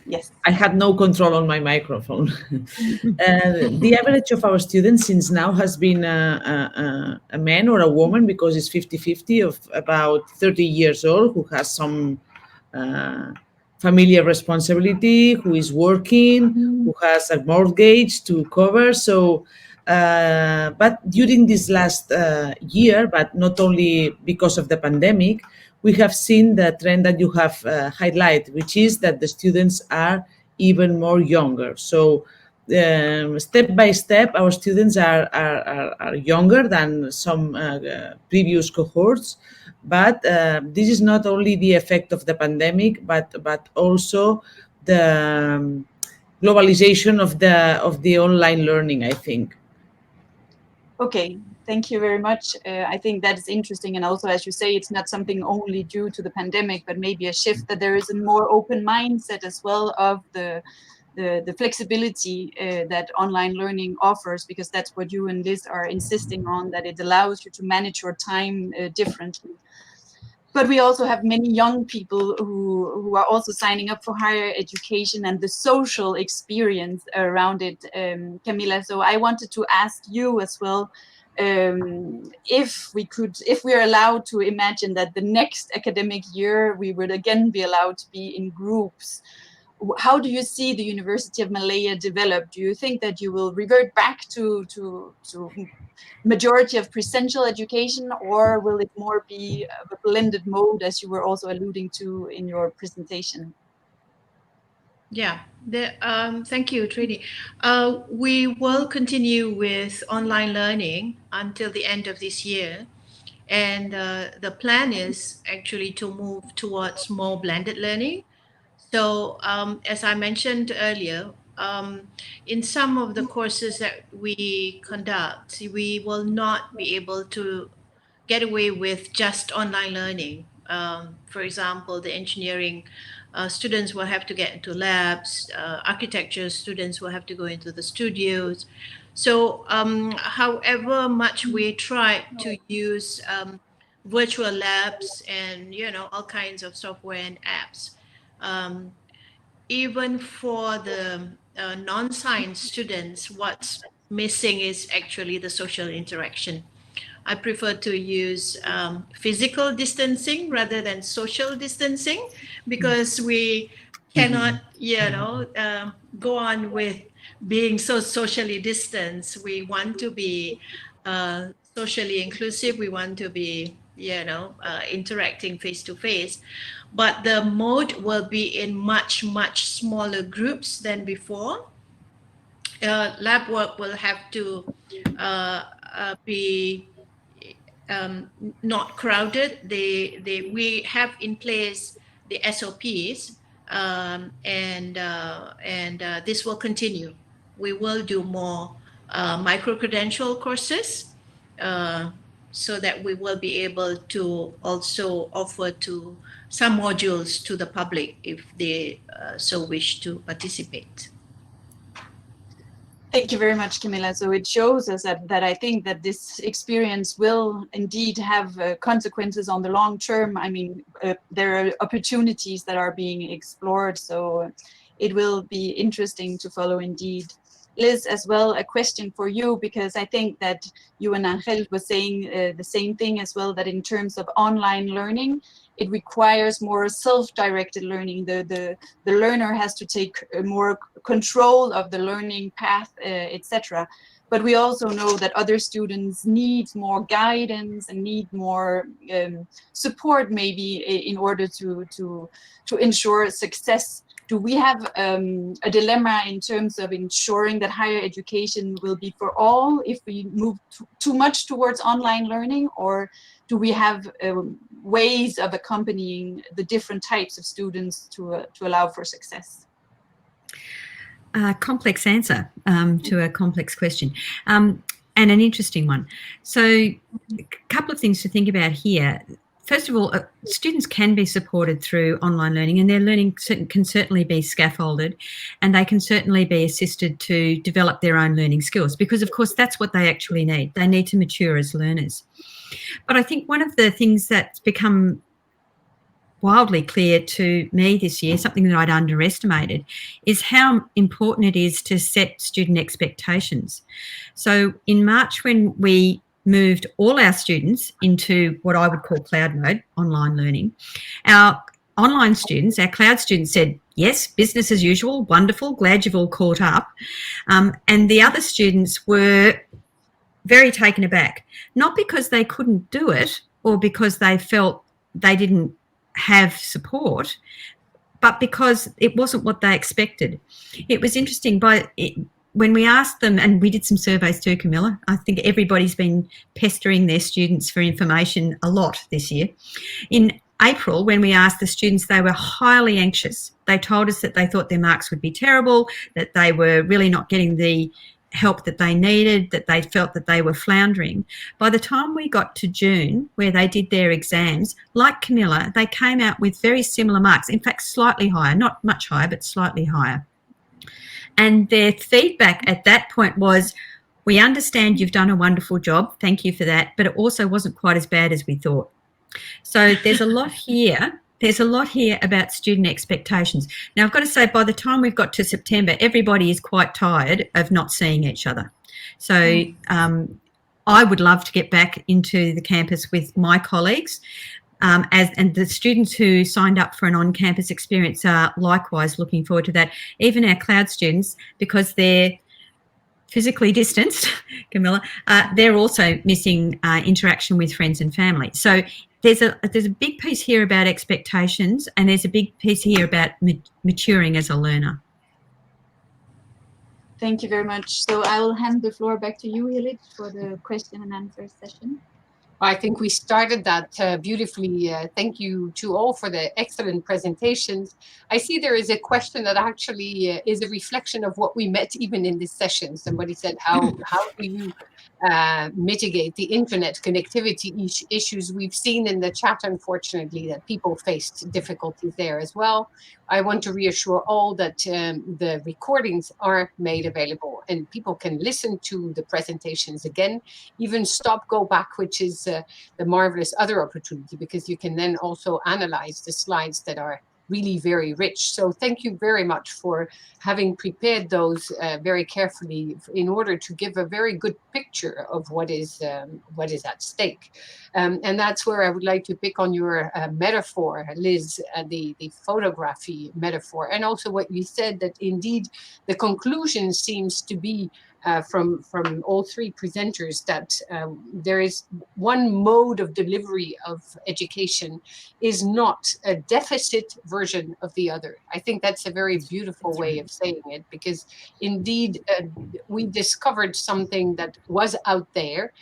Yes. I had no control on my microphone. The average of our students since now has been a man or a woman, because it's 50-50, of about 30 years old, who has some familiar responsibility, who is working, who has a mortgage to cover. So, but during this last year, but not only because of the pandemic, we have seen the trend that you have highlighted, which is that the students are even more younger. So step by step, our students are younger than some previous cohorts, but this is not only the effect of the pandemic, but also the globalization of the online learning, I think. Okay, thank you very much. I think that is interesting. And also, as you say, it's not something only due to the pandemic, but maybe a shift that there is a more open mindset as well of the flexibility that online learning offers, because that's what you and Liz are insisting on, that it allows you to manage your time differently. But we also have many young people who are also signing up for higher education and the social experience around it, Camila. So I wanted to ask you as well, if we're allowed to imagine that the next academic year we would again be allowed to be in groups. How do you see the University of Malaya develop? Do you think that you will revert back to majority of presential education, or will it more be a blended mode, as you were also alluding to in your presentation? Yeah, thank you, Trini. We will continue with online learning until the end of this year. And the plan is actually to move towards more blended learning. So, as I mentioned earlier, in some of the courses that we conduct, we will not be able to get away with just online learning. For example, the engineering students will have to get into labs, architecture students will have to go into the studios. So, however much we try to use virtual labs and all kinds of software and apps, um, even for the non-science students, what's missing is actually the social interaction. I prefer to use physical distancing rather than social distancing, because we cannot, go on with being so socially distanced. We want to be socially inclusive. We want to be, interacting face to face. But the mode will be in much, much smaller groups than before. Lab work will have to be not crowded. We have in place the SOPs, and this will continue. We will do more micro-credential courses, so that we will be able to also offer to some modules to the public if they so wish to participate. Thank you very much, Camilla. So it shows us that I think that this experience will indeed have consequences on the long term. I mean, there are opportunities that are being explored, so it will be interesting to follow indeed. Liz, as well, a question for you, because I think that you and Angel were saying the same thing as well, that in terms of online learning, it requires more self-directed learning. The learner has to take more control of the learning path, etc. But we also know that other students need more guidance and need more support, maybe, in order to ensure success. Do we have a dilemma in terms of ensuring that higher education will be for all if we move too much towards online learning, or do we have ways of accompanying the different types of students to allow for success? Complex answer to a complex question, and an interesting one. So a couple of things to think about here. First of all, students can be supported through online learning, and their learning can certainly be scaffolded, and they can certainly be assisted to develop their own learning skills, because of course that's what they actually need. They need to mature as learners. But I think one of the things that's become wildly clear to me this year, something that I'd underestimated, is how important it is to set student expectations. So in March, when we moved all our students into what I would call cloud mode, online learning, our online students, our cloud students said, yes, business as usual, wonderful, glad you've all caught up. And the other students were very taken aback, not because they couldn't do it or because they felt they didn't have support, but because it wasn't what they expected. It was interesting, when we asked them, and we did some surveys too, Camilla, I think everybody's been pestering their students for information a lot this year. In April, when we asked the students, they were highly anxious. They told us that they thought their marks would be terrible, that they were really not getting the help that they needed, that they felt that they were floundering. By the time we got to June, where they did their exams, like Camilla, they came out with very similar marks, in fact, slightly higher, not much higher, but slightly higher. And their feedback at that point was, we understand you've done a wonderful job, thank you for that, but it also wasn't quite as bad as we thought. So there's a lot here. There's a lot here about student expectations. Now, I've got to say, by the time we've got to September, everybody is quite tired of not seeing each other. So I would love to get back into the campus with my colleagues. And the students who signed up for an on-campus experience are likewise looking forward to that. Even our cloud students, because they're physically distanced, Camilla, they're also missing interaction with friends and family. So there's a big piece here about expectations, and there's a big piece here about maturing as a learner. Thank you very much. So I will hand the floor back to you, Hilit, for the question and answer session. I think we started that beautifully. Thank you to all for the excellent presentations. I see there is a question that actually is a reflection of what we met even in this session. Somebody said, how do you mitigate the internet connectivity issues? We've seen in the chat, unfortunately, that people faced difficulties there as well. I want to reassure all that the recordings are made available and people can listen to the presentations again, even stop, go back, which is the marvelous other opportunity, because you can then also analyze the slides that are really very rich. So thank you very much for having prepared those very carefully in order to give a very good picture of what is at stake. And that's where I would like to pick on your metaphor, Liz, the photography metaphor, and also what you said, that indeed the conclusion seems to be from all three presenters that there is one mode of delivery of education is not a deficit version of the other. I think that's a very beautiful way of saying it, because indeed we discovered something that was out there,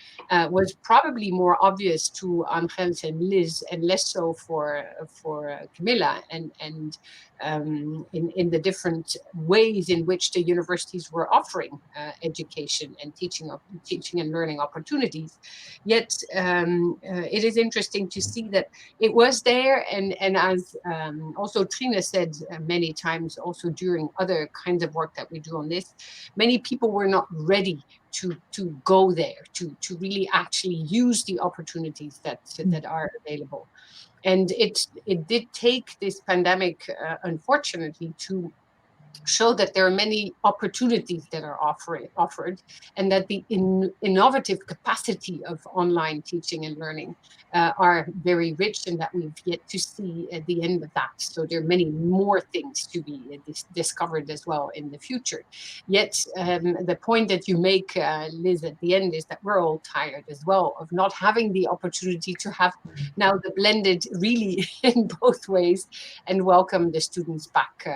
was probably more obvious to Angels and Liz and less so for Camilla, and in the different ways in which the universities were offering education and teaching and learning opportunities. Yet it is interesting to see that it was there, and as also Trina said many times, also during other kinds of work that we do on this, many people were not ready to go there, to really actually use the opportunities that are available. And it did take this pandemic, unfortunately, to show that there are many opportunities that are offered, and that the innovative capacity of online teaching and learning are very rich, and that we've yet to see at the end of that. So there are many more things to be discovered as well in the future. Yet the point that you make, Liz, at the end is that we're all tired as well of not having the opportunity to have now the blended really in both ways, and welcome the students back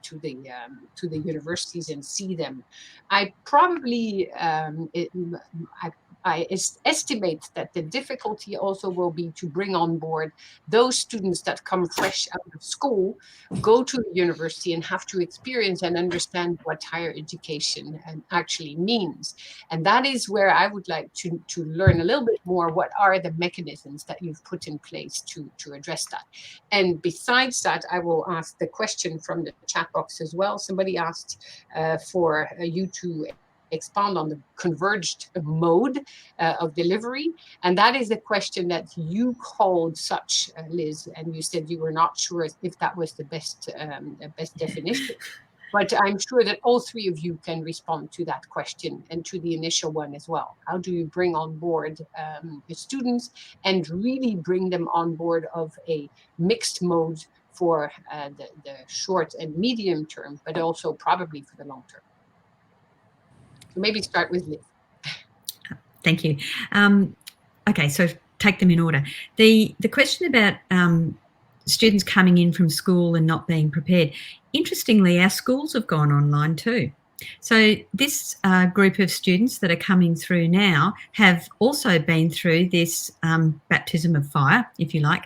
to the universities and see them. I probably I estimate that the difficulty also will be to bring on board those students that come fresh out of school, go to the university and have to experience and understand what higher education actually means. And that is where I would like to learn a little bit more. What are the mechanisms that you've put in place to address that? And besides that, I will ask the question from the chat box as well. Somebody asked for you to expand on the converged mode of delivery. And that is a question that you called such, Liz, and you said you were not sure if that was the best definition. But I'm sure that all three of you can respond to that question and to the initial one as well. How do you bring on board the students and really bring them on board of a mixed mode for the short and medium term, but also probably for the long term? So maybe start with Liz. Thank you. Okay, so take them in order. The question about students coming in from school and not being prepared. Interestingly, our schools have gone online too. So this group of students that are coming through now have also been through this baptism of fire, if you like,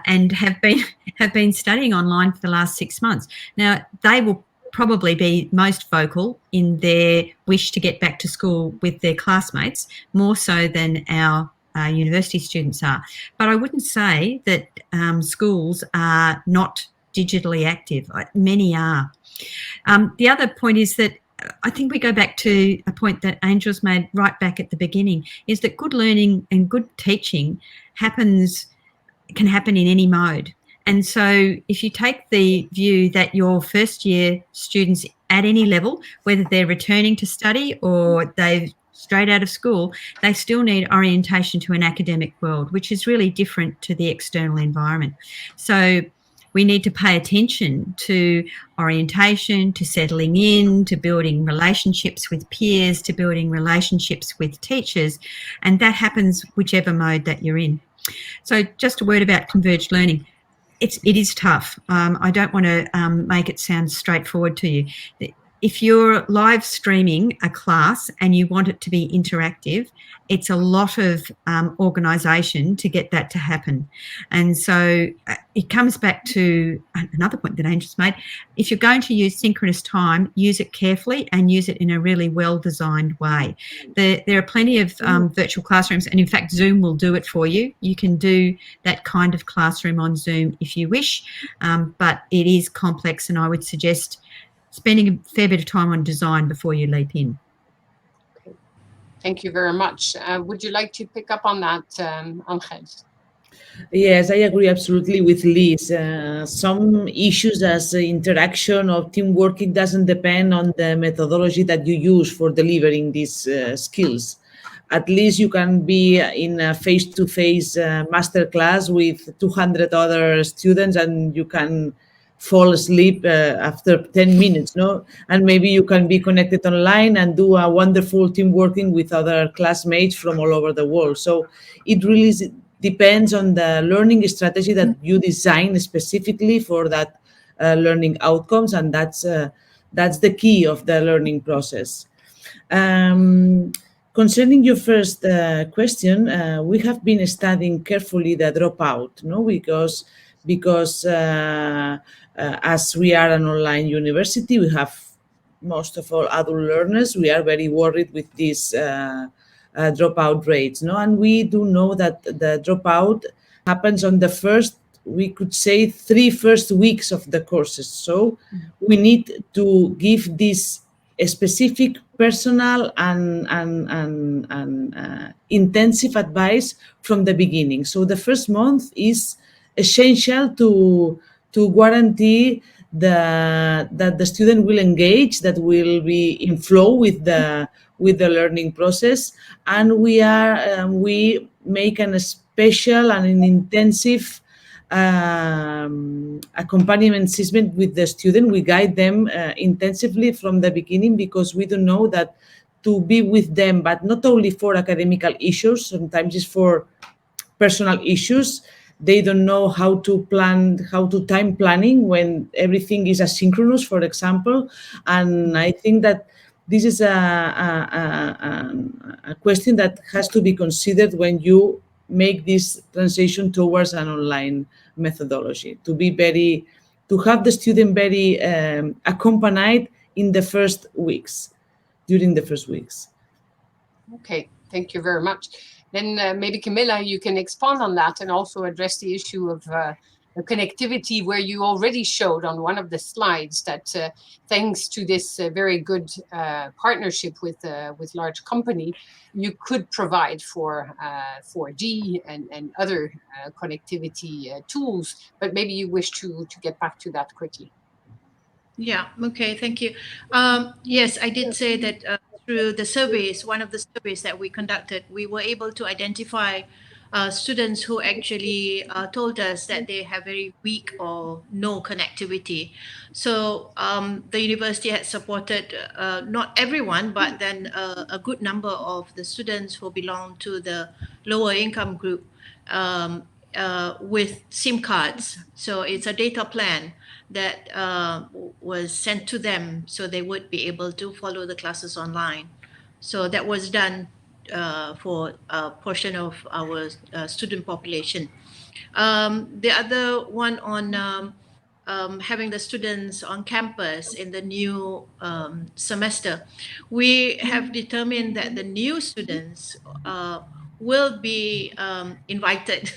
and have been studying online for the last 6 months. Now, they will probably be most vocal in their wish to get back to school with their classmates, more so than our university students are. But I wouldn't say that schools are not digitally active. Many are. The other point is that I think we go back to a point that Angel's made right back at the beginning, is that good learning and good teaching can happen in any mode. And so if you take the view that your first year students at any level, whether they're returning to study or they're straight out of school, they still need orientation to an academic world, which is really different to the external environment. So we need to pay attention to orientation, to settling in, to building relationships with peers, to building relationships with teachers, and that happens whichever mode that you're in. So just a word about converged learning. It is tough. I don't want to make it sound straightforward to you. If you're live streaming a class and you want it to be interactive, it's a lot of organisation to get that to happen. And so it comes back to another point that Angel's made. If you're going to use synchronous time, use it carefully and use it in a really well-designed way. There are plenty of virtual classrooms, and in fact, Zoom will do it for you. You can do that kind of classroom on Zoom if you wish, but it is complex, and I would suggest spending a fair bit of time on design before you leap in. Okay. Thank you very much. Would you like to pick up on that, Angel? Yes, I agree absolutely with Liz. Some issues as interaction or teamwork, it doesn't depend on the methodology that you use for delivering these skills. At least you can be in a face-to-face masterclass with 200 other students, and you can fall asleep after 10 minutes, no? And maybe you can be connected online and do a wonderful team working with other classmates from all over the world. So it really depends on the learning strategy that you design specifically for that learning outcomes, and that's the key of the learning process. Concerning your first question, we have been studying carefully the dropout, no? Because as we are an online university, we have most of all adult learners. We are very worried with these dropout rates, no? And we do know that the dropout happens on the first, we could say, 3 first weeks of the courses. So we need to give this specific personal and intensive advice from the beginning. So the first month is essential to guarantee that the student will engage, that will be in flow with the learning process, and we make a special and an intensive accompaniment assessment with the student. We guide them intensively from the beginning, because we do know that to be with them, but not only for academical issues, sometimes it's for personal issues. They don't know how to time planning when everything is asynchronous, for example. And I think that this is a question that has to be considered when you make this transition towards an online methodology, to have the student very accompanied in the first weeks, during the first weeks. Okay, thank you very much. Then maybe Camilla, you can expand on that and also address the issue of the connectivity, where you already showed on one of the slides that thanks to this very good partnership with large company, you could provide for 4G and other connectivity tools. But maybe you wish to get back to that quickly. Yeah, okay, thank you. Yes, I did say that through the surveys, one of the surveys that we conducted, we were able to identify students who actually told us that they have very weak or no connectivity. So the university had supported not everyone, but then a good number of the students who belong to the lower income group with SIM cards. So it's a data plan that was sent to them so they would be able to follow the classes online. So that was done for a portion of our student population. The other one on having the students on campus in the new semester, we have determined that the new students will be invited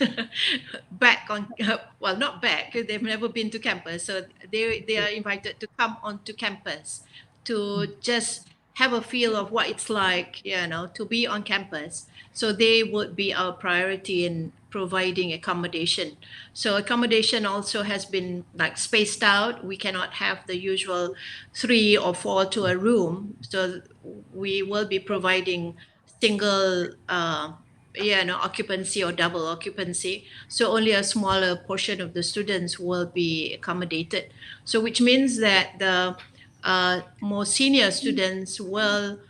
back on, well, not back, they've never been to campus. So they are invited to come onto campus to just have a feel of what it's like, to be on campus. So they would be our priority in providing accommodation. So accommodation also has been like spaced out. We cannot have the usual 3 or 4 to a room. So we will be providing single occupancy or double occupancy. So only a smaller portion of the students will be accommodated. So which means that the more senior students will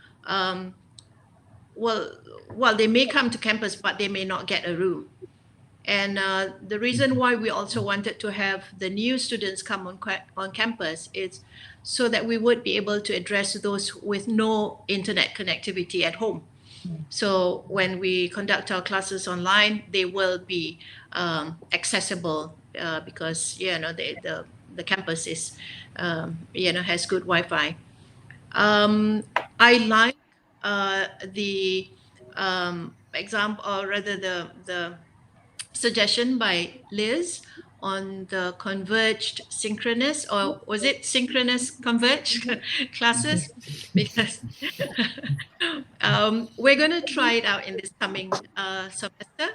they may come to campus, but they may not get a room. And the reason why we also wanted to have the new students come on campus is so that we would be able to address those with no internet connectivity at home. So when we conduct our classes online, they will be accessible because the campus is has good Wi-Fi. I like the example, or rather the suggestion by Liz on the converged synchronous, or was it synchronous converged classes? Because we're going to try it out in this coming semester,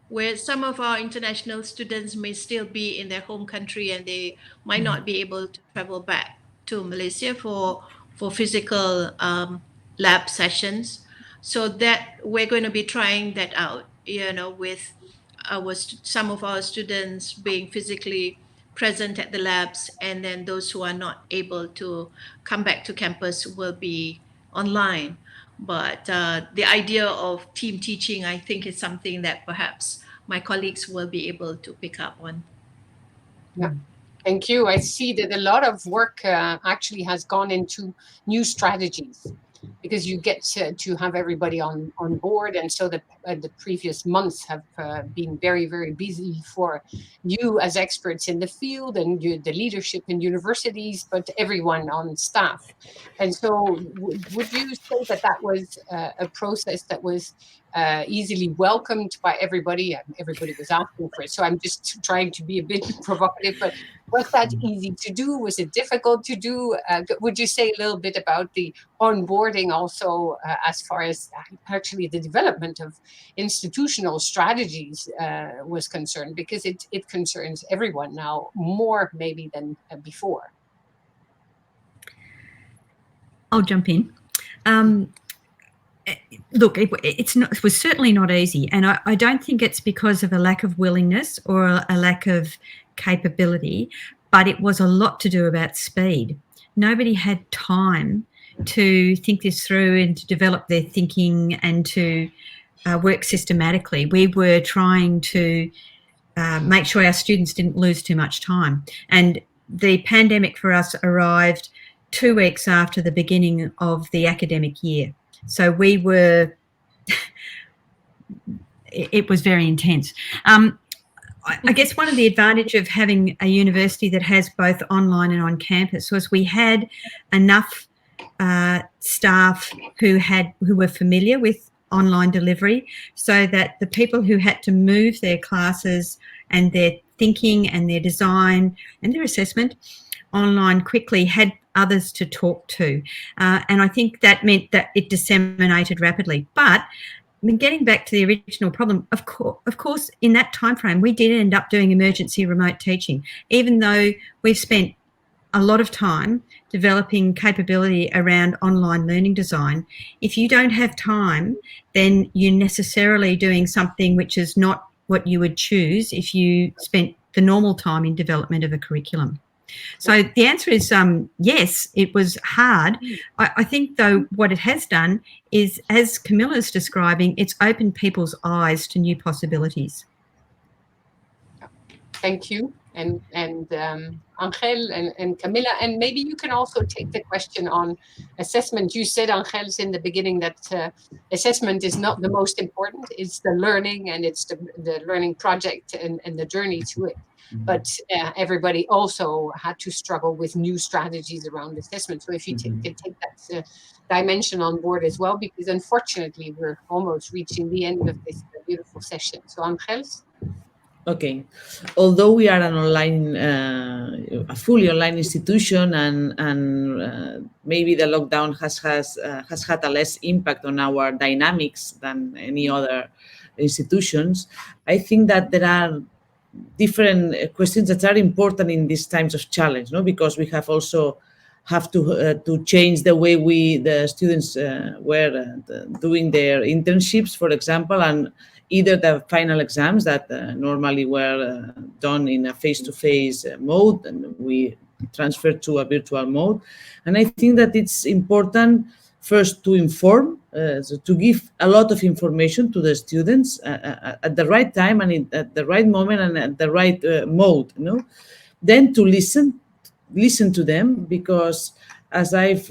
where some of our international students may still be in their home country and they might not be able to travel back to Malaysia for physical lab sessions. So that we're going to be trying that out, with some of our students being physically present at the labs, and then those who are not able to come back to campus will be online. But the idea of team teaching, I think, is something that perhaps my colleagues will be able to pick up on. Yeah, thank you. I see that a lot of work actually has gone into new strategies, because you get to have everybody on board. And so the previous months have been very, very busy for you as experts in the field and the leadership in universities, but everyone on staff. And so would you say that that was a process that was easily welcomed by everybody? Everybody was asking for it. So I'm just trying to be a bit provocative, but was that easy to do? Was it difficult to do? Would you say a little bit about the onboarding also as far as actually the development of institutional strategies was concerned? Because it concerns everyone now more maybe than before. I'll jump in. Look, it was certainly not easy, and I don't think it's because of a lack of willingness or a lack of capability, but it was a lot to do about speed. Nobody had time to think this through and to develop their thinking and to work systematically. We were trying to make sure our students didn't lose too much time, and the pandemic for us arrived 2 weeks after the beginning of the academic year. So we were, it was very intense. I guess one of the advantages of having a university that has both online and on campus was we had enough staff who were familiar with online delivery, so that the people who had to move their classes and their thinking and their design and their assessment online quickly had others to talk to. And I think that meant that it disseminated rapidly. But I mean, getting back to the original problem, of course, in that time frame, we did end up doing emergency remote teaching, even though we've spent a lot of time developing capability around online learning design. If you don't have time, then you're necessarily doing something which is not what you would choose if you spent the normal time in development of a curriculum. So the answer is yes, it was hard. I think, though, what it has done is, as Camilla's describing, it's opened people's eyes to new possibilities. Thank you. And Angel and Camilla, and maybe you can also take the question on assessment. You said, Angel, in the beginning that assessment is not the most important. It's the learning, and it's the learning project and the journey to it. But everybody also had to struggle with new strategies around assessment. So if you can take that dimension on board as well, because unfortunately we're almost reaching the end of this beautiful session. So Angel? Okay. Although we are an online, a fully online institution, and maybe the lockdown has had a less impact on our dynamics than any other institutions, I think that there are different questions that are important in these times of challenge, no? Because we have to change the way the students were doing their internships, for example, and either the final exams that normally were done in a face-to-face mode, and we transferred to a virtual mode. And I think that it's important first to inform, so to give a lot of information to the students at the right time and at the right moment and at the right mode, you know. Then to listen to them, because as I've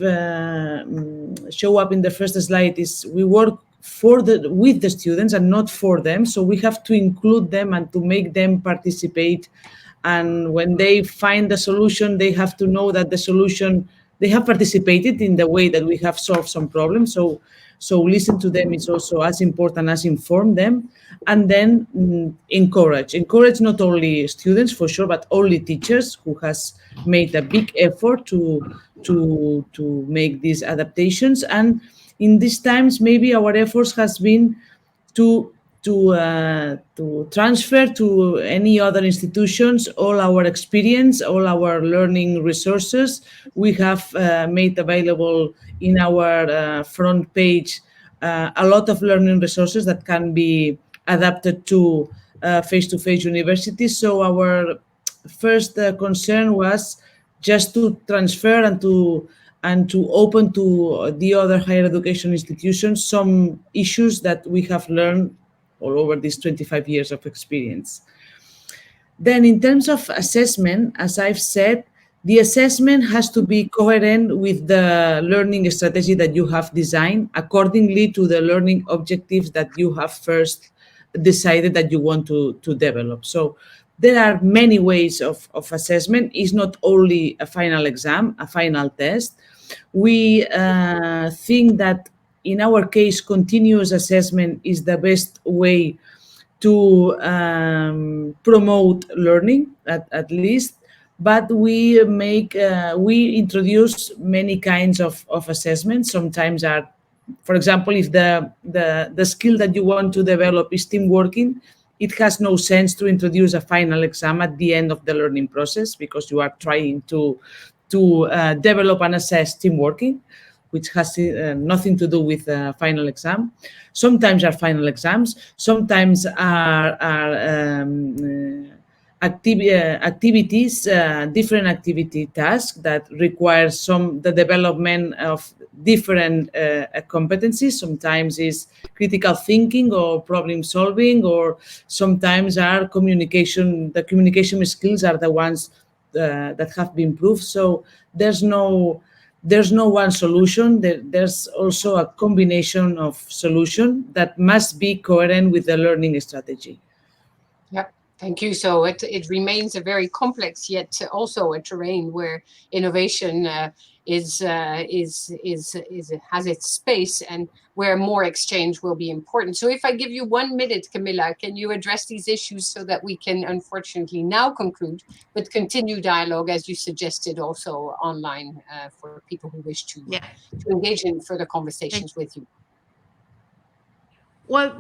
show up in the first slide, is we work with the students and not for them. So we have to include them and to make them participate. And when they find the solution, they have to know that the solution, they have participated in the way that we have solved some problems. So listen to them is also as important as inform them. And then encourage not only students for sure, but only teachers who has made a big effort to make these adaptations. And in these times, maybe our efforts has been to transfer to any other institutions all our experience, all our learning resources. We have made available in our front page a lot of learning resources that can be adapted to face-to-face universities. So our first concern was just to transfer and to open to the other higher education institutions some issues that we have learned all over these 25 years of experience. Then in terms of assessment, as I've said, the assessment has to be coherent with the learning strategy that you have designed accordingly to the learning objectives that you have first decided that you want to develop. So there are many ways of assessment. It's not only a final exam, a final test. We think that in our case, continuous assessment is the best way to promote learning, at least. But we introduce many kinds of assessments. Sometimes are, for example, if the skill that you want to develop is team working, it has no sense to introduce a final exam at the end of the learning process, because you are trying to develop and assess team working, which has nothing to do with a final exam. Sometimes are final exams. Sometimes are activities, different activity tasks that require the development of different competencies. Sometimes is critical thinking or problem solving, or sometimes are communication. The communication skills are the ones that have been proved. So there's no one solution. There's also a combination of solution that must be coherent with the learning strategy. Yeah, thank you. So it remains a very complex, yet also a terrain where innovation has its space, and where more exchange will be important. So if I give you 1 minute, Camilla, can you address these issues so that we can unfortunately now conclude, but continue dialogue as you suggested also online for people who wish to engage in further conversations with you? Well,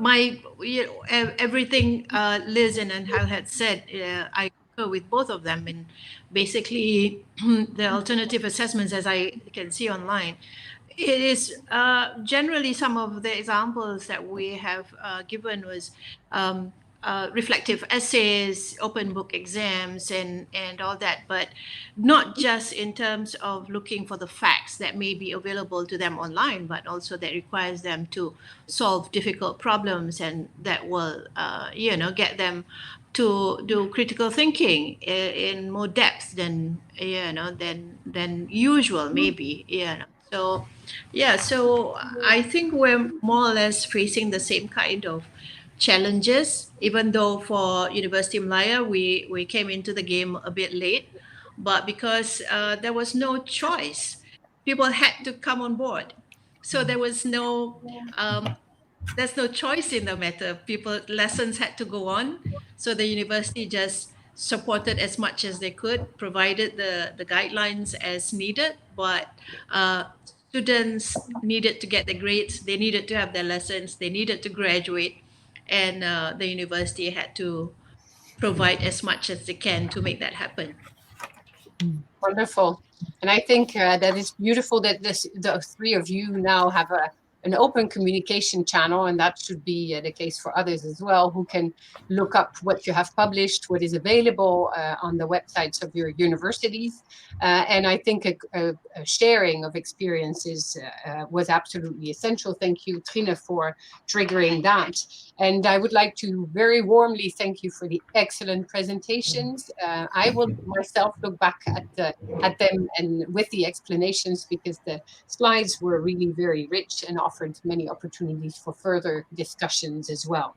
everything Liz and Hal had said, I concur with both of them. And basically, the alternative assessments, as I can see online, it is generally some of the examples that we have given was reflective essays, open book exams, and all that, but not just in terms of looking for the facts that may be available to them online, but also that requires them to solve difficult problems, and that will, get them to do critical thinking in more depth than than usual, maybe. So so I think we're more or less facing the same kind of challenges, even though for University of Malaya, we came into the game a bit late, but because there was no choice, people had to come on board. So there was there's no choice in the matter. People lessons had to go on, so the university just supported as much as they could, provided the guidelines as needed, but students needed to get the grades, they needed to have their lessons, they needed to graduate, and the university had to provide as much as they can to make that happen. Wonderful. And I think that it's beautiful that the three of you now have an open communication channel, and that should be the case for others as well, who can look up what you have published, what is available on the websites of your universities. And I think a sharing of experiences was absolutely essential. Thank you, Trine, for triggering that. And I would like to very warmly thank you for the excellent presentations. I will myself look back at them and with the explanations, because the slides were really very rich and offered many opportunities for further discussions as well.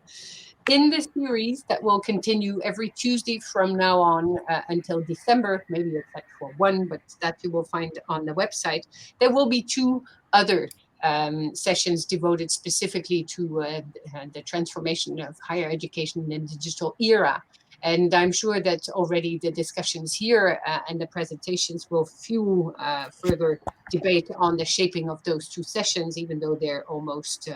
In this series that will continue every Tuesday from now on until December, maybe except for one, but that you will find on the website, there will be two other sessions devoted specifically to the transformation of higher education in the digital era. And I'm sure that already the discussions here and the presentations will fuel further debate on the shaping of those two sessions, even though they're almost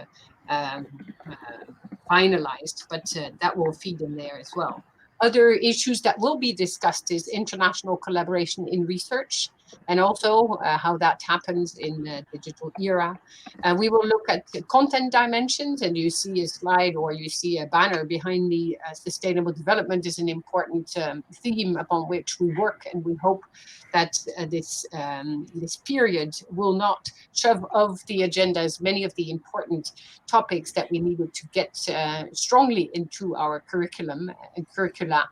finalized, but that will feed in there as well. Other issues that will be discussed is international collaboration in research, and also how that happens in the digital era. We will look at the content dimensions, and you see a slide or you see a banner behind me. Sustainable development is an important theme upon which we work, and we hope that this period will not shove off the agendas many of the important topics that we needed to get strongly into our curriculum and curricula.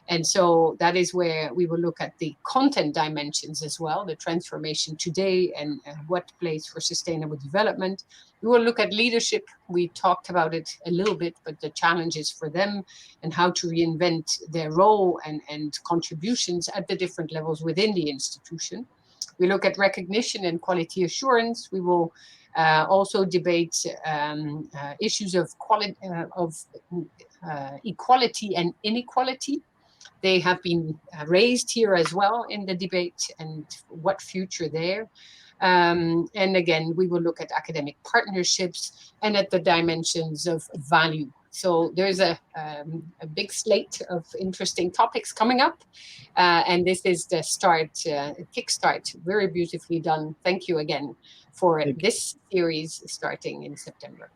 And so that is where we will look at the content dimensions as well, the transformation today and what plays for sustainable development. We will look at leadership. We talked about it a little bit, but the challenges for them and how to reinvent their role and contributions at the different levels within the institution. We look at recognition and quality assurance. We will also debate issues of equality and inequality. They have been raised here as well in the debate, and what future there. And again, we will look at academic partnerships and at the dimensions of value. So there's a big slate of interesting topics coming up. And this is the start, kickstart, very beautifully done. Thank you again for this series starting in September.